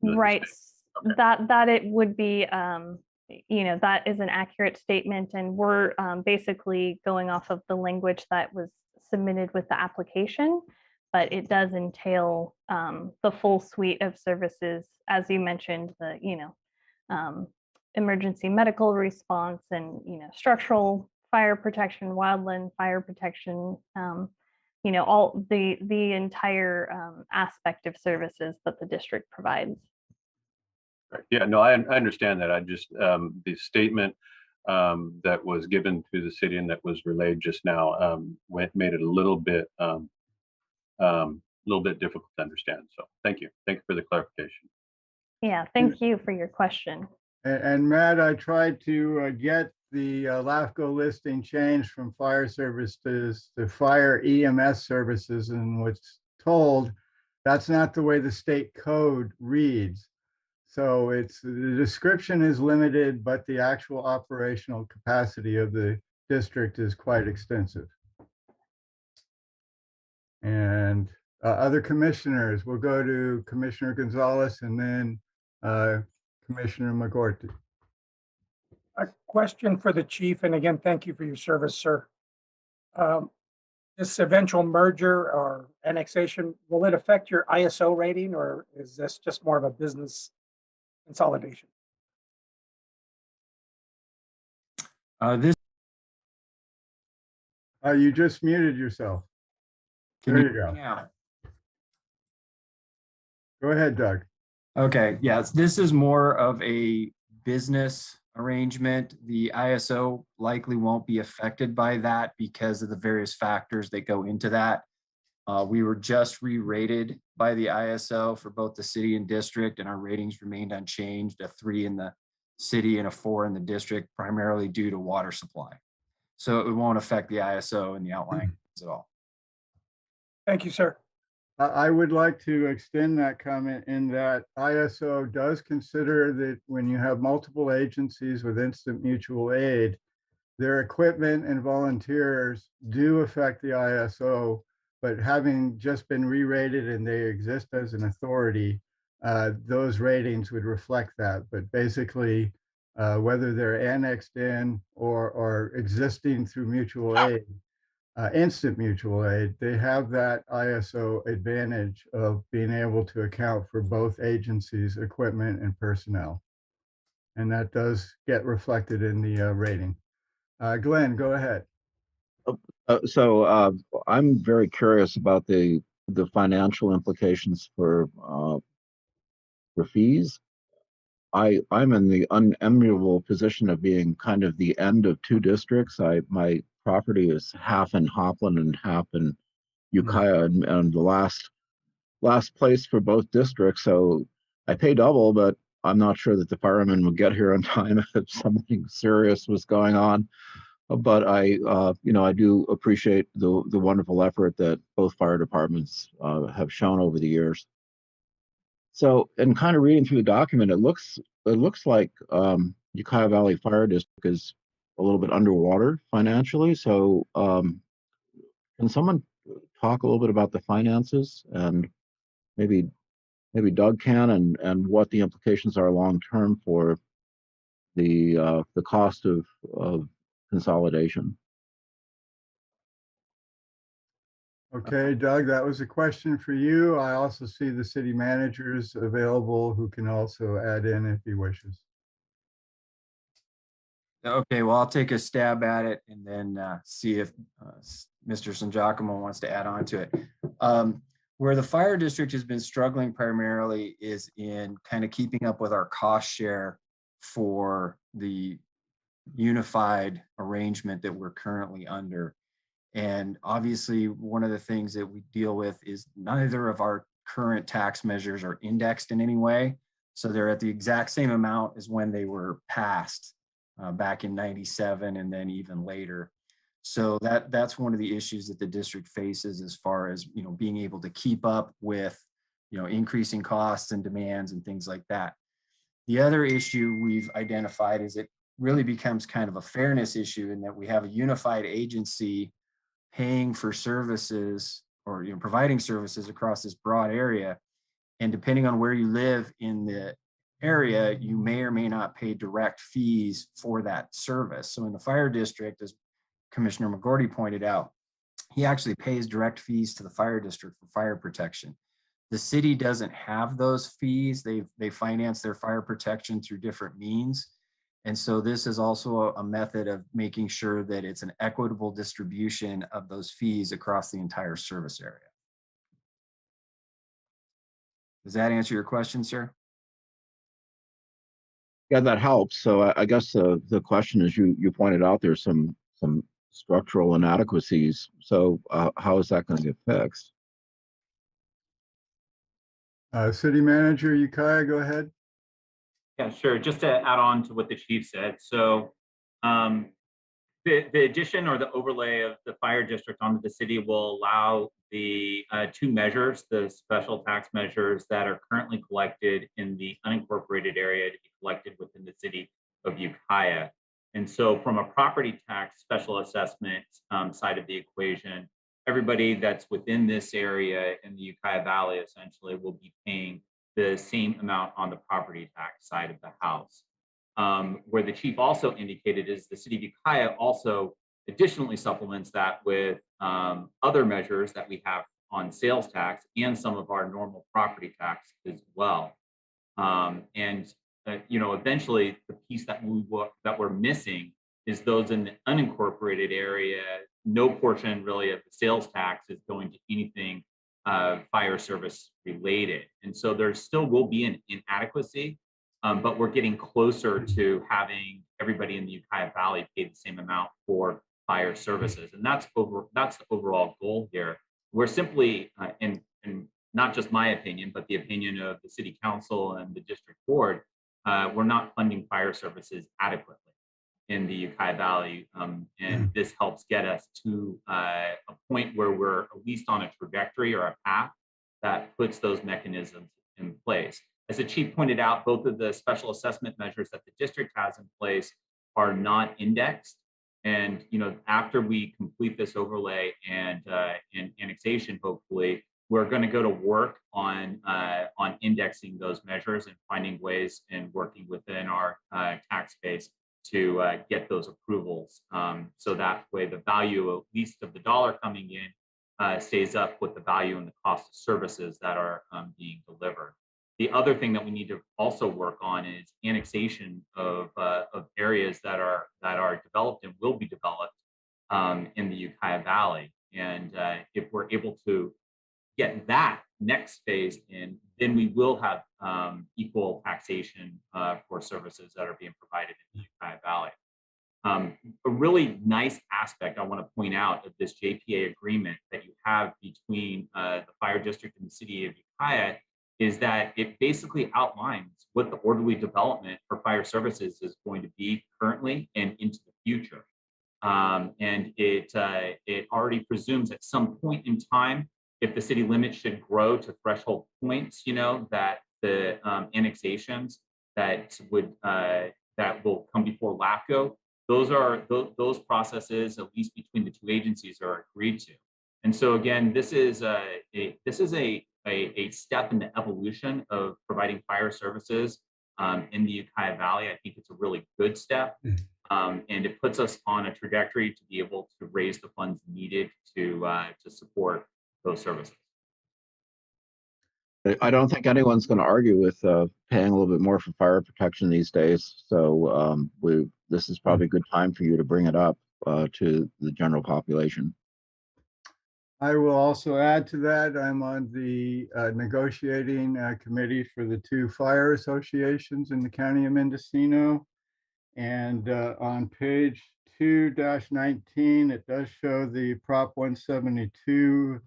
Right. Okay. That it would be, that is an accurate statement, and we're basically going off of the language that was submitted with the application, but it does entail the full suite of services, as you mentioned, the emergency medical response and structural fire protection, wildland fire protection, all the entire aspect of services that the district provides. Right. Yeah, no, I understand that. I just the statement that was given to the city and that was relayed just now made it a little bit difficult to understand. So thank you for the clarification. Yeah, thank you for your question. And Matt, I tried to get the LAFCO listing changed from fire services to fire EMS services, and was told that's not the way the state code reads. So it's, the description is limited, but the actual operational capacity of the district is quite extensive. And other commissioners, we'll go to Commissioner Gonzalez and then Commissioner McGorty. A question for the chief, and again, thank you for your service, sir. This eventual merger or annexation, will it affect your ISO rating, or is this just more of a business consolidation? You just muted yourself. There you go. Yeah. Go ahead, Doug. Okay, yes, this is more of a business arrangement. The ISO likely won't be affected by that because of the various factors that go into that. We were just re-rated by the ISO for both the city and district, and our ratings remained unchanged, a 3 in the city and a 4 in the district, primarily due to water supply. So it won't affect the ISO and the outlying at all. Thank you, sir. I would like to extend that comment in that ISO does consider that when you have multiple agencies with instant mutual aid, their equipment and volunteers do affect the ISO, but having just been re-rated and they exist as an authority, those ratings would reflect that. But basically, whether they're annexed in or existing through mutual aid, instant mutual aid, they have that ISO advantage of being able to account for both agencies' equipment and personnel. And that does get reflected in the rating. Glenn, go ahead. So I'm very curious about the financial implications for fees. I'm in the unenviable position of being kind of the end of 2 districts. My property is half in Hopland and half in Ukiah, and the last place for both districts. So I pay double, but I'm not sure that the firemen would get here on time if something serious was going on. But I do appreciate the wonderful effort that both fire departments have shown over the years. So, in kind of reading through the document, it looks like Ukiah Valley Fire District is a little bit underwater financially. So, can someone talk a little bit about the finances, and maybe Doug can, and what the implications are long term for the cost of consolidation? Okay, Doug, that was a question for you. I also see the city managers available who can also add in if he wishes. Okay, well, I'll take a stab at it and then see if Mr. Sangiacomo wants to add on to it. Where the fire district has been struggling primarily is in kind of keeping up with our cost share for the unified arrangement that we're currently under. And obviously, one of the things that we deal with is neither of our current tax measures are indexed in any way. So they're at the exact same amount as when they were passed back in '97 and then even later. So that's one of the issues that the district faces as far as, being able to keep up with, increasing costs and demands and things like that. The other issue we've identified is it really becomes kind of a fairness issue in that we have a unified agency paying for services or providing services across this broad area. And depending on where you live in the area, you may or may not pay direct fees for that service. So in the fire district, as Commissioner McGorty pointed out, he actually pays direct fees to the fire district for fire protection. The city doesn't have those fees. They finance their fire protection through different means. And so this is also a method of making sure that it's an equitable distribution of those fees across the entire service area. Does that answer your question, sir? Yeah, that helps. So I guess the question is, you pointed out there's some structural inadequacies. So how is that going to get fixed? City Manager Ukiah, go ahead. Yeah, sure. Just to add on to what the chief said. So The addition or the overlay of the fire district onto the city will allow the two measures, the special tax measures that are currently collected in the unincorporated area to be collected within the city of Ukiah. And so from a property tax special assessment side of the equation, everybody that's within this area in the Ukiah Valley essentially will be paying the same amount on the property tax side of the house. Where the chief also indicated is the city of Ukiah also additionally supplements that with other measures that we have on sales tax and some of our normal property tax as well. Eventually the piece that we're missing is those in the unincorporated area. No portion really of the sales tax is going to anything fire service related. And so there still will be an inadequacy, but we're getting closer to having everybody in the Ukiah Valley pay the same amount for fire services. And that's the overall goal here. We're simply, and not just my opinion, but the opinion of the city council and the district board, we're not funding fire services adequately in the Ukiah Valley. And this helps get us to a point where we're at least on a trajectory or a path that puts those mechanisms in place. As the chief pointed out, both of the special assessment measures that the district has in place are not indexed. And after we complete this overlay and annexation, hopefully, we're going to go to work on indexing those measures and finding ways and working within our tax base to get those approvals. So that way the value at least of the dollar coming in stays up with the value and the cost of services that are being delivered. The other thing that we need to also work on is annexation of areas that are developed and will be developed in the Ukiah Valley. And if we're able to get that next phase in, then we will have equal taxation for services that are being provided in the Ukiah Valley. A really nice aspect I want to point out of this JPA agreement that you have between the fire district and the city of Ukiah is that it basically outlines what the orderly development for fire services is going to be currently and into the future. And it already presumes at some point in time, if the city limits should grow to threshold points, that the annexations that will come before LAFCO, those processes, at least between the two agencies, are agreed to. And so again, this is a step in the evolution of providing fire services in the Ukiah Valley. I think it's a really good step. And it puts us on a trajectory to be able to raise the funds needed to support those services. I don't think anyone's going to argue with paying a little bit more for fire protection these days. So this is probably a good time for you to bring it up to the general population. I will also add to that, I'm on the negotiating committee for the two fire associations in the county of Mendocino. And on page 2-19, it does show the Prop 172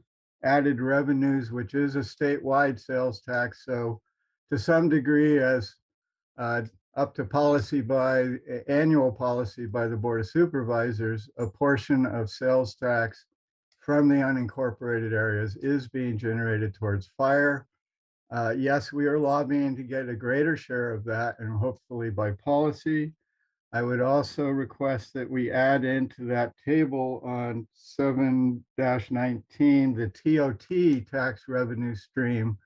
added revenues, which is a statewide sales tax. So to some degree, as up to policy by annual policy by the Board of Supervisors, a portion of sales tax from the unincorporated areas is being generated towards fire. Yes, we are lobbying to get a greater share of that, and hopefully by policy. I would also request that we add into that table on 7-19 the TOT tax revenue stream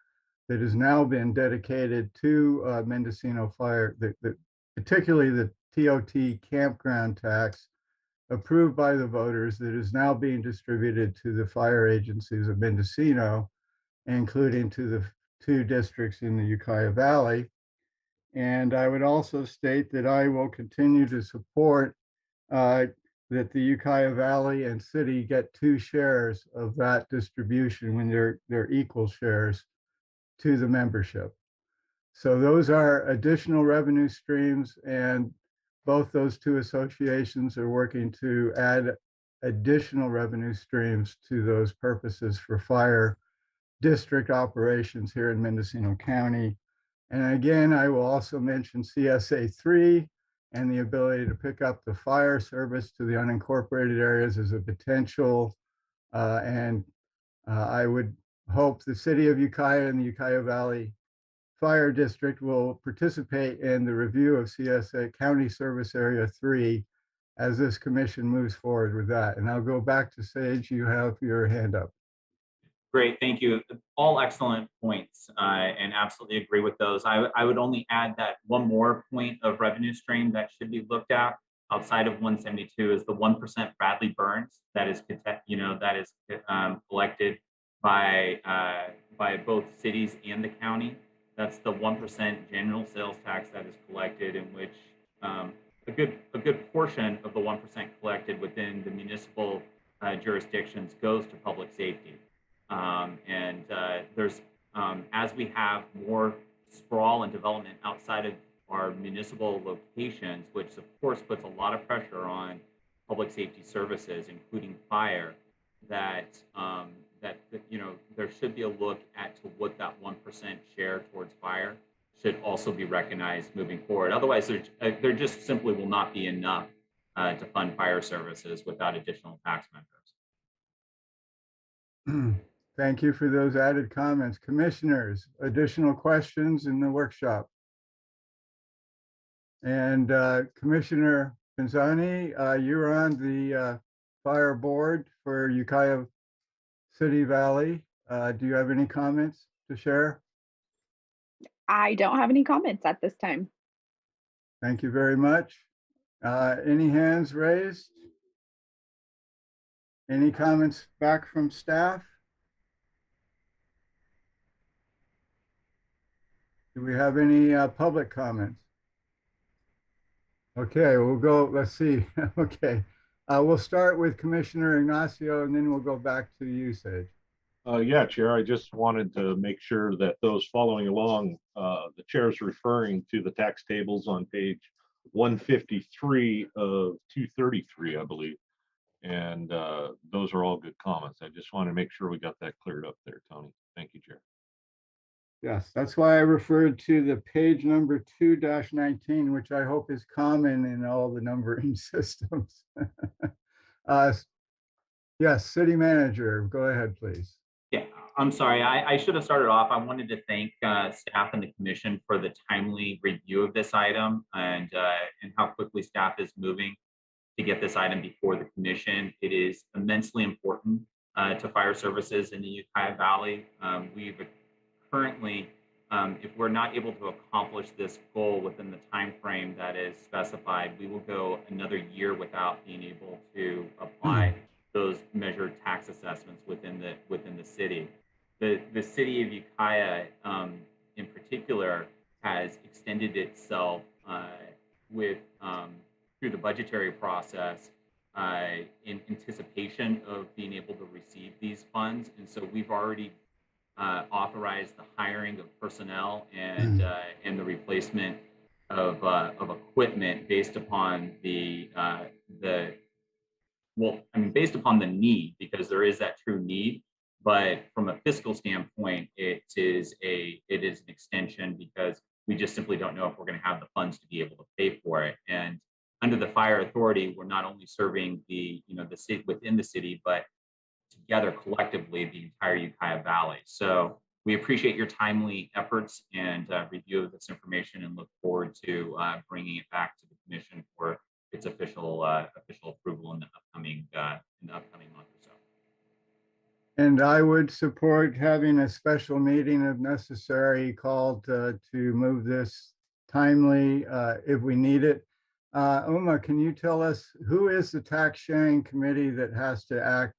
that has now been dedicated to Mendocino Fire, particularly the TOT campground tax approved by the voters that is now being distributed to the fire agencies of Mendocino, including to the two districts in the Ukiah Valley. And I would also state that I will continue to support that the Ukiah Valley and city get 2 shares of that distribution when they're equal shares to the membership. So those are additional revenue streams, and both those two associations are working to add additional revenue streams to those purposes for fire district operations here in Mendocino County. And again, I will also mention CSA 3 and the ability to pick up the fire service to the unincorporated areas is a potential. And I would hope the city of Ukiah and the Ukiah Valley Fire District will participate in the review of CSA County Service Area 3 as this commission moves forward with that. And I'll go back to Sage. You have your hand up. Great, thank you. All excellent points, and absolutely agree with those. I would only add that one more point of revenue stream that should be looked at outside of 172 is the 1% Bradley Burns that is, collected by both cities and the county. That's the 1% general sales tax that is collected, in which a good portion of the 1% collected within the municipal jurisdictions goes to public safety. There's as we have more sprawl and development outside of our municipal locations, which of course puts a lot of pressure on public safety services, including fire, that there should be a look at to what that 1% share towards fire should also be recognized moving forward. Otherwise, there just simply will not be enough to fund fire services without additional tax measures. Thank you for those added comments. Commissioners, additional questions in the workshop? And Commissioner Pinzani, you're on the fire board for Ukiah City Valley. Do you have any comments to share? I don't have any comments at this time. Thank you very much. Any hands raised? Any comments back from staff? Do we have any public comments? Okay, we'll go, let's see. Okay, we'll start with Commissioner Ignacio and then we'll go back to you, Sage. Yeah, Chair, I just wanted to make sure that those following along, the chair's referring to the tax tables on page 153 of 233, I believe. And those are all good comments. I just want to make sure we got that cleared up there, Tony. Thank you, Chair. Yes, that's why I referred to the page number 2-19, which I hope is common in all the numbering systems. Yes, City Manager, go ahead, please. Yeah, I'm sorry. I should have started off. I wanted to thank staff and the commission for the timely review of this item and how quickly staff is moving to get this item before the commission. It is immensely important to fire services in the Ukiah Valley. We've currently, if we're not able to accomplish this goal within the time frame that is specified, we will go another year without being able to apply those measured tax assessments within the city. The city of Ukiah, in particular, has extended itself through the budgetary process in anticipation of being able to receive these funds, and so we've already authorized the hiring of personnel and the replacement of equipment based upon based upon the need, because there is that true need. But from a fiscal standpoint, it is an extension because we just simply don't know if we're going to have the funds to be able to pay for it. And under the fire authority, we're not only serving the city within the city, but together collectively the entire Ukiah Valley. So we appreciate your timely efforts and review of this information and look forward to bringing it back to the commission for its official approval in the upcoming month or so. And I would support having a special meeting if necessary called to move this timely if we need it. Uma, can you tell us who is the tax sharing committee that has to act?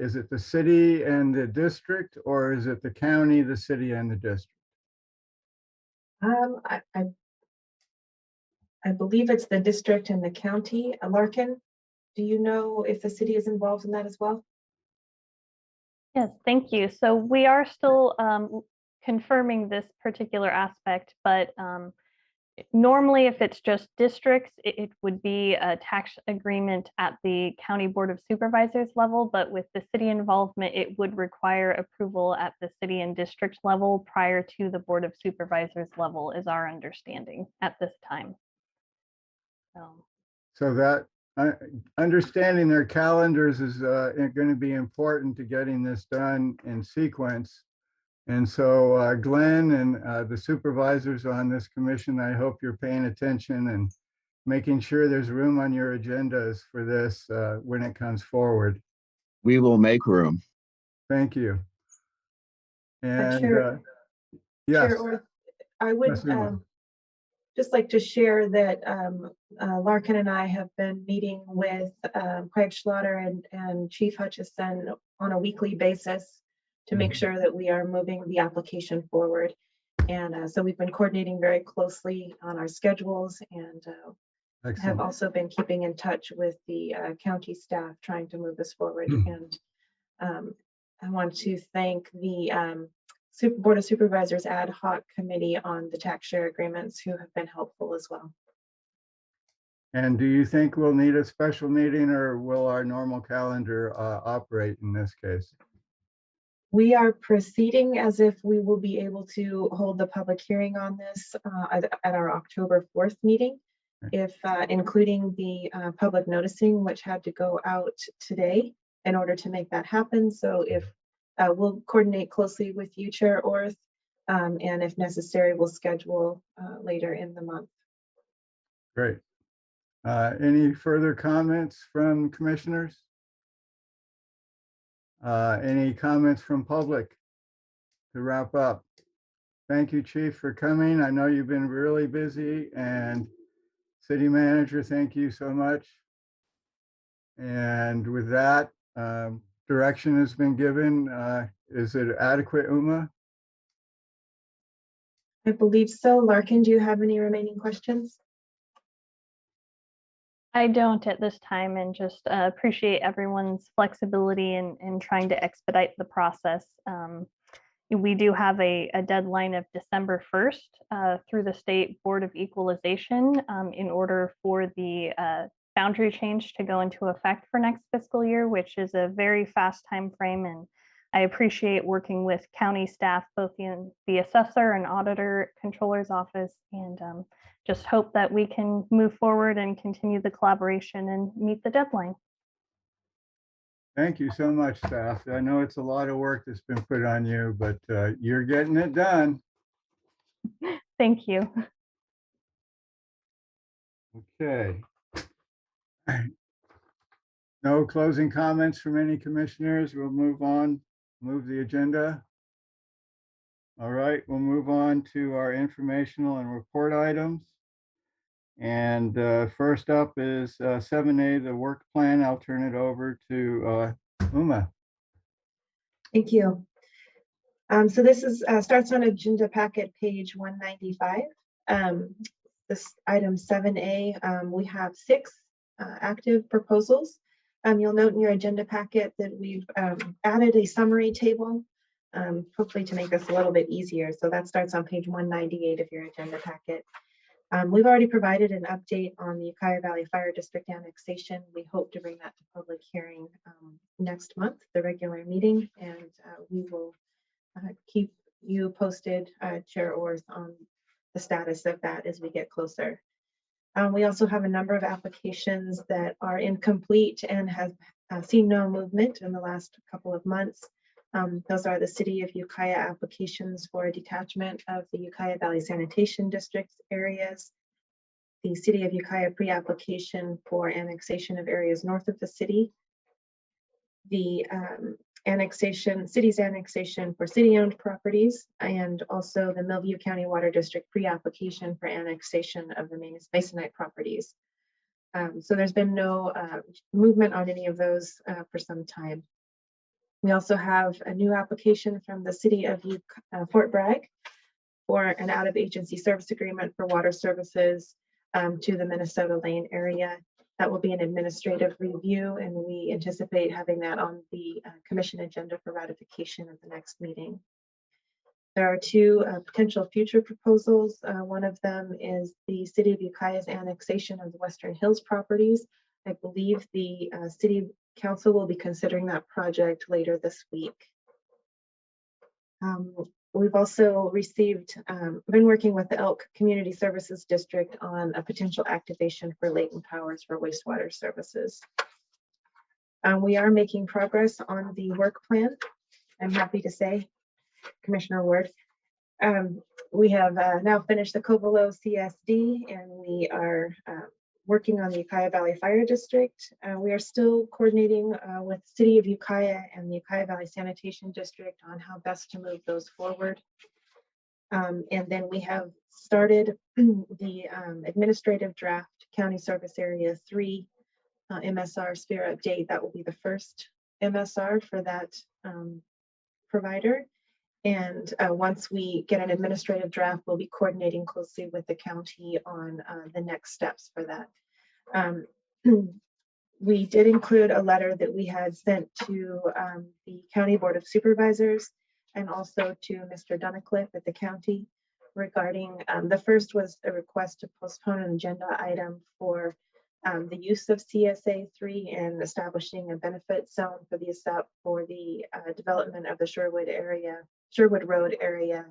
Is it the city and the district, or is it the county, the city, and the district? I believe it's the district and the county. Larkin, do you know if the city is involved in that as well? Yes, thank you. So we are still confirming this particular aspect, but normally if it's just districts, it would be a tax agreement at the County Board of Supervisors level, but with the city involvement, it would require approval at the city and district level prior to the Board of Supervisors level, is our understanding at this time. So that understanding their calendars is going to be important to getting this done in sequence. And so Glenn and the supervisors on this commission, I hope you're paying attention and making sure there's room on your agendas for this when it comes forward. We will make room. Thank you. And Chair yes, Orth, I would Ms. Uma. just like to share that Larkin and I have been meeting with Craig Schlatter and Chief Hutchison on a weekly basis to make sure that we are moving the application forward. And so we've been coordinating very closely on our schedules and have also been keeping in touch with the county staff trying to move this forward. And I want to thank the Board of Supervisors ad hoc committee on the tax share agreements who have been helpful as well. And do you think we'll need a special meeting, or will our normal calendar operate in this case? We are proceeding as if we will be able to hold the public hearing on this at our October 4th meeting, if including the public noticing, which had to go out today in order to make that happen. So if we'll coordinate closely with you, Chair Orth, and if necessary, we'll schedule later in the month. Great. Any further comments from commissioners? Any comments from public to wrap up? Thank you, Chief, for coming. I know you've been really busy, and City Manager, thank you so much. And with that, direction has been given. Is it adequate, Uma? I believe so. Larkin, do you have any remaining questions? I don't at this time, and just appreciate everyone's flexibility in trying to expedite the process. We do have a deadline of December 1st through the State Board of Equalization in order for the boundary change to go into effect for next fiscal year, which is a very fast time frame. And I appreciate working with county staff, both in the assessor and auditor controller's office, and just hope that we can move forward and continue the collaboration and meet the deadline. Thank you so much, staff. I know it's a lot of work that's been put on you, but you're getting it done. Thank you. Okay. No closing comments from any commissioners. We'll move on, move the agenda. All right, we'll move on to our informational and report items. And first up is 7A, the work plan. I'll turn it over to Uma. Thank you. So this is starts on agenda packet page 195. This item 7A, we have 6 active proposals. You'll note in your agenda packet that we've added a summary table, hopefully to make this a little bit easier. So that starts on page 198 of your agenda packet. We've already provided an update on the Ukiah Valley Fire District annexation. We hope to bring that to public hearing next month, the regular meeting, and we will keep you posted, Chair Orth, on the status of that as we get closer. We also have a number of applications that are incomplete and have seen no movement in the last couple of months. Those are the City of Ukiah applications for a detachment of the Ukiah Valley Sanitation District areas, the City of Ukiah pre-application for annexation of areas north of the city, the city's annexation for city-owned properties, and also the Millview County Water District pre-application for annexation of the Masonite properties. So there's been no movement on any of those for some time. We also have a new application from the City of Fort Bragg for an out-of-agency service agreement for water services to the Minnesota Lane area. That will be an administrative review, and we anticipate having that on the commission agenda for ratification at the next meeting. There are 2 potential future proposals. One of them is the City of Ukiah's annexation of the Western Hills properties. I believe the City Council will be considering that project later this week. We've also been working with the Elk Community Services District on a potential activation for latent powers for wastewater services. We are making progress on the work plan, I'm happy to say, Commissioner Ward. We have now finished the Covelo CSD, and we are working on the Ukiah Valley Fire District. We are still coordinating with the City of Ukiah and the Ukiah Valley Sanitation District on how best to move those forward. And then we have started the administrative draft County Service Area 3 MSR sphere update. That will be the first MSR for that provider. And once we get an administrative draft, we'll be coordinating closely with the county on the next steps for that. We did include a letter that we had sent to the County Board of Supervisors and also to Mr. Dunnicliffe at the county regarding, the first was a request to postpone an agenda item for the use of CSA 3 and establishing a benefit zone for the development of the Sherwood Road area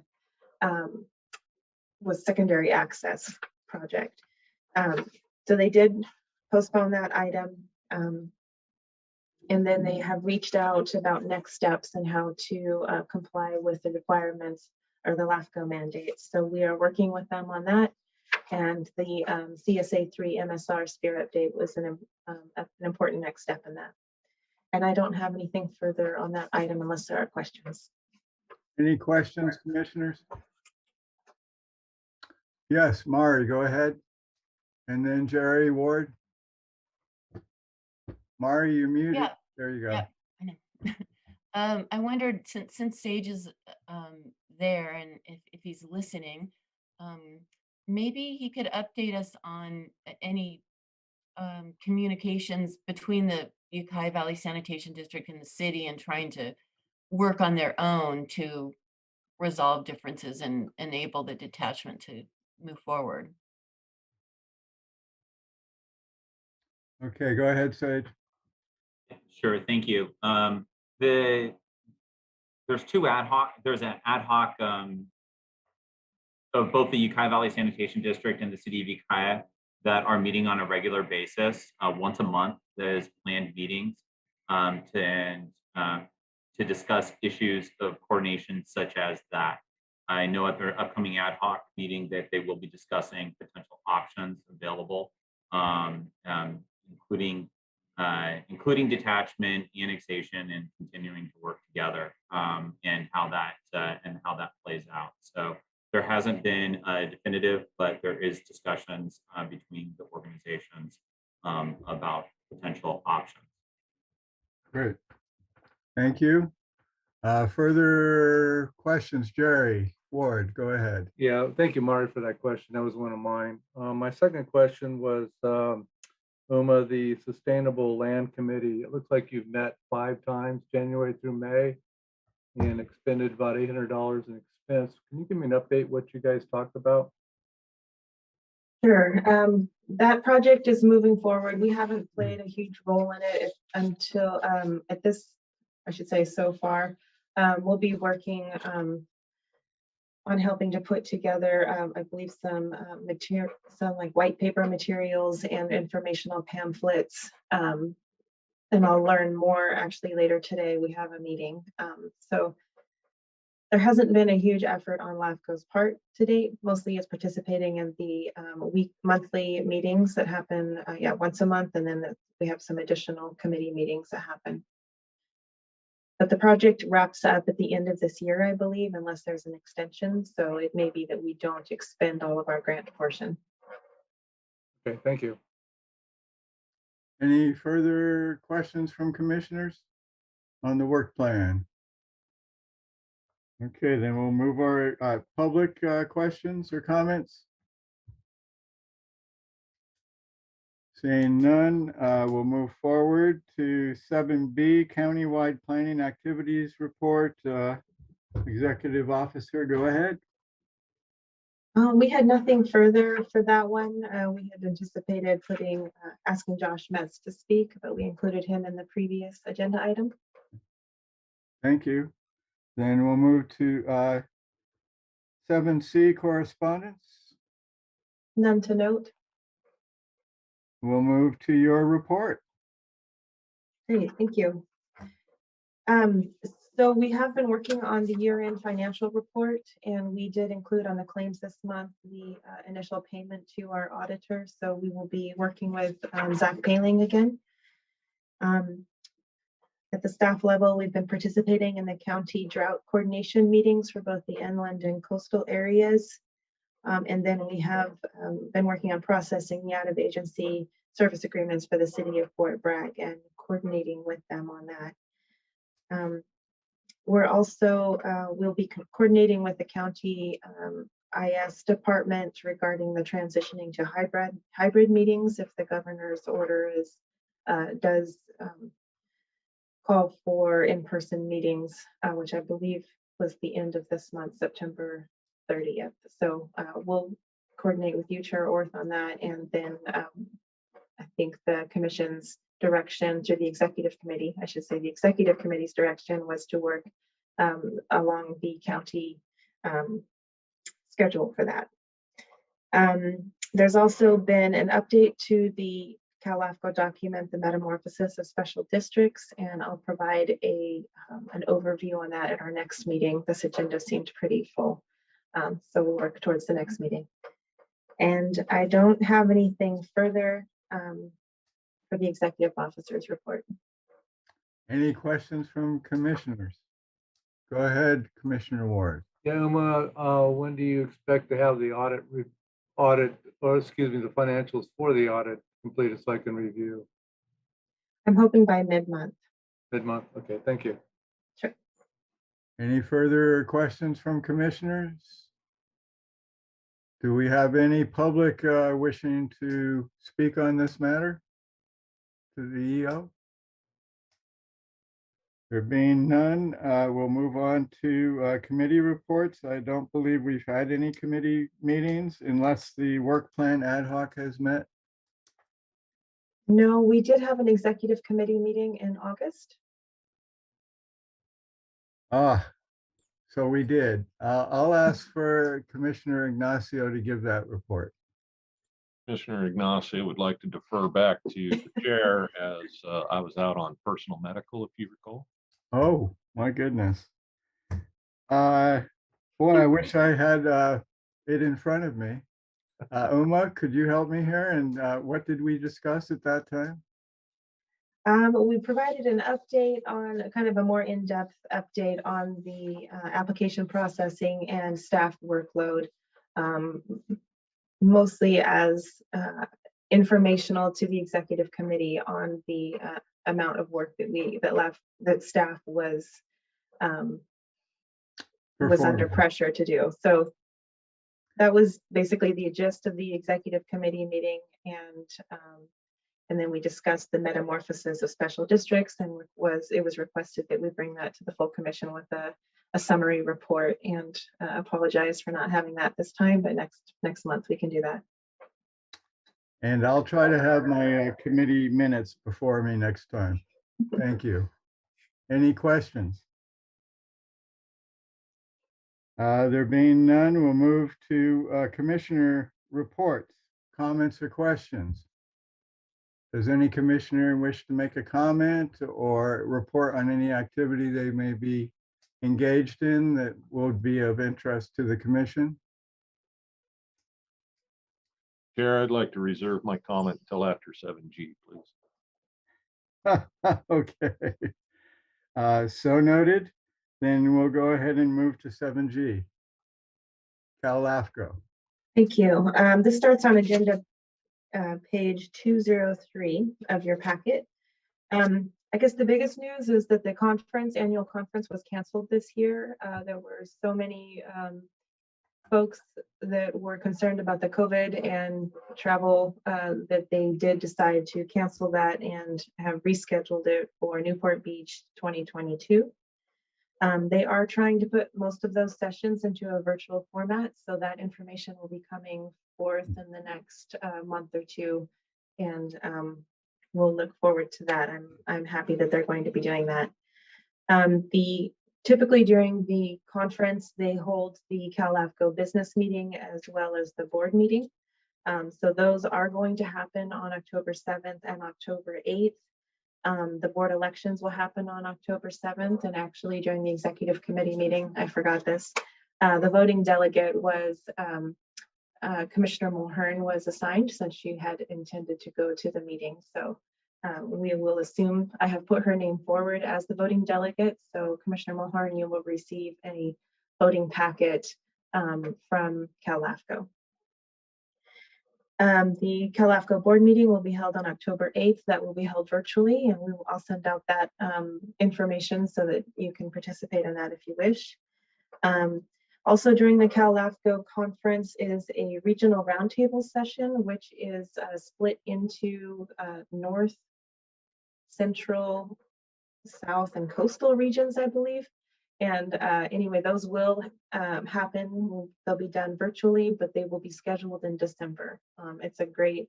was secondary access project. So they did postpone that item. And then they have reached out about next steps and how to comply with the requirements or the LAFCO mandates. So we are working with them on that. And the CSA 3 MSR sphere update was an important next step in that. And I don't have anything further on that item unless there are questions. Any questions, commissioners? Yes, Mari, go ahead. And then Jerry Ward. Mari, you're muted. Yeah. There you go. Yeah, I know. I wondered, since Sage is there and if he's listening, maybe he could update us on any communications between the Ukiah Valley Sanitation District and the city and trying to work on their own to resolve differences and enable the detachment to move forward. Okay, go ahead, Sage. Sure, thank you. There's an ad hoc of both the Ukiah Valley Sanitation District and the City of Ukiah that are meeting on a regular basis. Once a month, there's planned meetings to discuss issues of coordination such as that. I know at their upcoming ad hoc meeting that they will be discussing potential options available, including detachment, annexation, and continuing to work together, and how that plays out. So there hasn't been a definitive, but there is discussions between the organizations about potential options. Great. Thank you. Further questions, Jerry Ward, go ahead. Yeah, thank you, Mari, for that question. That was one of mine. My second question was, Uma, the Sustainable Land Committee. It looks like you've met 5 times, January through May, and expended about $800 in expense. Can you give me an update what you guys talked about? Sure. That project is moving forward. We haven't played a huge role in it until at this, I should say, so far. We'll be working on helping to put together, I believe, some material, some like white paper materials and informational pamphlets. And I'll learn more actually later today. We have a meeting. So there hasn't been a huge effort on LAFCO's part to date. Mostly it's participating in the monthly meetings that happen once a month. And then we have some additional committee meetings that happen. But the project wraps up at the end of this year, I believe, unless there's an extension. So it may be that we don't expend all of our grant portion. Okay, thank you. Any further questions from commissioners on the work plan? Okay, then we'll move our public questions or comments. Seeing none, we'll move forward to 7B, Countywide Planning Activities Report. Executive Officer, go ahead. We had nothing further for that one. We had anticipated asking Josh Metz to speak, but we included him in the previous agenda item. Thank you. Then we'll move to 7C, correspondence. None to note. We'll move to your report. Great, thank you. So we have been working on the year-end financial report, and we did include on the claims this month the initial payment to our auditor. So we will be working with Zach Paling again. At the staff level, we've been participating in the county drought coordination meetings for both the inland and coastal areas. And then we have been working on processing the out-of-agency service agreements for the city of Fort Bragg and coordinating with them on that. We're also, we'll be coordinating with the county IS department regarding the transitioning to hybrid meetings if the governor's order does call for in-person meetings, which I believe was the end of this month, September 30th. So we'll coordinate with you, Chair Orth, on that. And then I think the commission's direction to the executive committee, I should say the executive committee's direction was to work along the county schedule for that. There's also been an update to the CALAFCO document, the metamorphosis of special districts, and I'll provide an overview on that at our next meeting. This agenda seemed pretty full, so we'll work towards the next meeting. And I don't have anything further for the executive officer's report. Any questions from commissioners? Go ahead, Commissioner Ward. Yeah, Uma, when do you expect to have the the financials for the audit completed so I can review? I'm hoping by mid-month. Mid-month, okay, thank you. Sure. Any further questions from commissioners? Do we have any public wishing to speak on this matter to the EO? There being none, we'll move on to committee reports. I don't believe we've had any committee meetings unless the work plan ad hoc has met. No, we did have an executive committee meeting in August. So we did. I'll ask for Commissioner Ignacio to give that report. Commissioner Ignacio would like to defer back to the chair as I was out on personal medical, if you recall. Oh, my goodness. Boy, I wish I had it in front of me. Uma, could you help me here? And what did we discuss at that time? We provided an update on kind of a more in-depth update on the application processing and staff workload, mostly as informational to the executive committee on the amount of work that staff was under pressure to do. So that was basically the gist of the executive committee meeting, and then we discussed the metamorphosis of special districts, and it was requested that we bring that to the full commission with a summary report, and apologize for not having that this time, but next month we can do that. And I'll try to have my committee minutes before me next time. Thank you. Any questions? There being none, we'll move to commissioner reports, comments, or questions. Does any commissioner wish to make a comment or report on any activity they may be engaged in that would be of interest to the commission? Chair, I'd like to reserve my comment until after 7G, please. Okay. So noted. Then we'll go ahead and move to 7G. CALAFCO. Thank you. This starts on agenda page 203 of your packet. I guess the biggest news is that the annual conference was canceled this year. There were so many folks that were concerned about the COVID and travel that they did decide to cancel that and have rescheduled it for Newport Beach 2022. They are trying to put most of those sessions into a virtual format, so that information will be coming forth in the next month or two, and we'll look forward to that. I'm happy that they're going to be doing that. The Typically during the conference, they hold the CALAFCO business meeting as well as the board meeting. So those are going to happen on October 7th and October 8th. The board elections will happen on October 7th, and actually during the executive committee meeting, I forgot this, the voting delegate was Commissioner Mulhern was assigned since she had intended to go to the meeting. So we will assume I have put her name forward as the voting delegate. So Commissioner Mulhern, you will receive a voting packet from CALAFCO. The CALAFCO board meeting will be held on October 8th. That will be held virtually, and I'll send out that information so that you can participate in that if you wish. Also during the CALAFCO conference is a regional roundtable session, which is split into north, central, south, and coastal regions, I believe. And anyway, those will happen. They'll be done virtually, but they will be scheduled in December. It's a great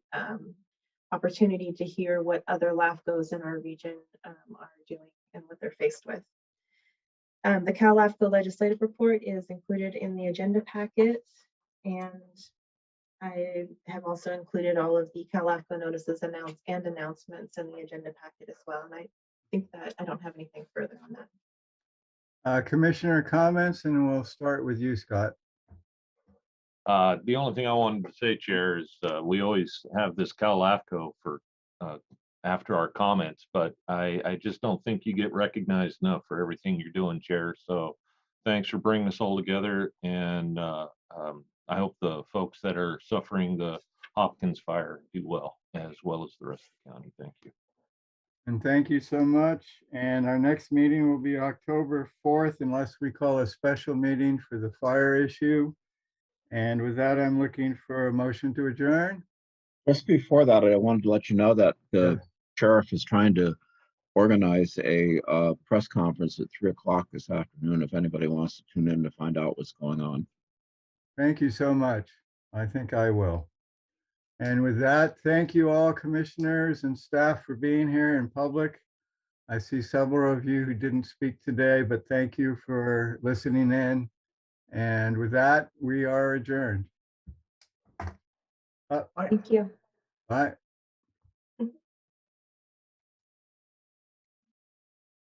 opportunity to hear what other LAFCOs in our region are doing and what they're faced with. The CALAFCO legislative report is included in the agenda packet, and I have also included all of the CALAFCO notices and announcements in the agenda packet as well. And I think that I don't have anything further on that. Commissioner comments, and we'll start with you, Scott. The only thing I wanted to say, Chair, is we always have this CALAFCO for after our comments, but I just don't think you get recognized enough for everything you're doing, Chair. So thanks for bringing us all together, and I hope the folks that are suffering the Hopkins fire do well as the rest of the county. Thank you. And thank you so much. And our next meeting will be October 4th, unless we call a special meeting for the fire issue. And with that, I'm looking for a motion to adjourn. Just before that, I wanted to let you know that the sheriff is trying to organize a press conference at 3 o'clock this afternoon, if anybody wants to tune in to find out what's going on. Thank you so much. I think I will. And with that, thank you all commissioners and staff for being here in public. I see several of you who didn't speak today, but thank you for listening in. And with that, we are adjourned. Thank you. Bye.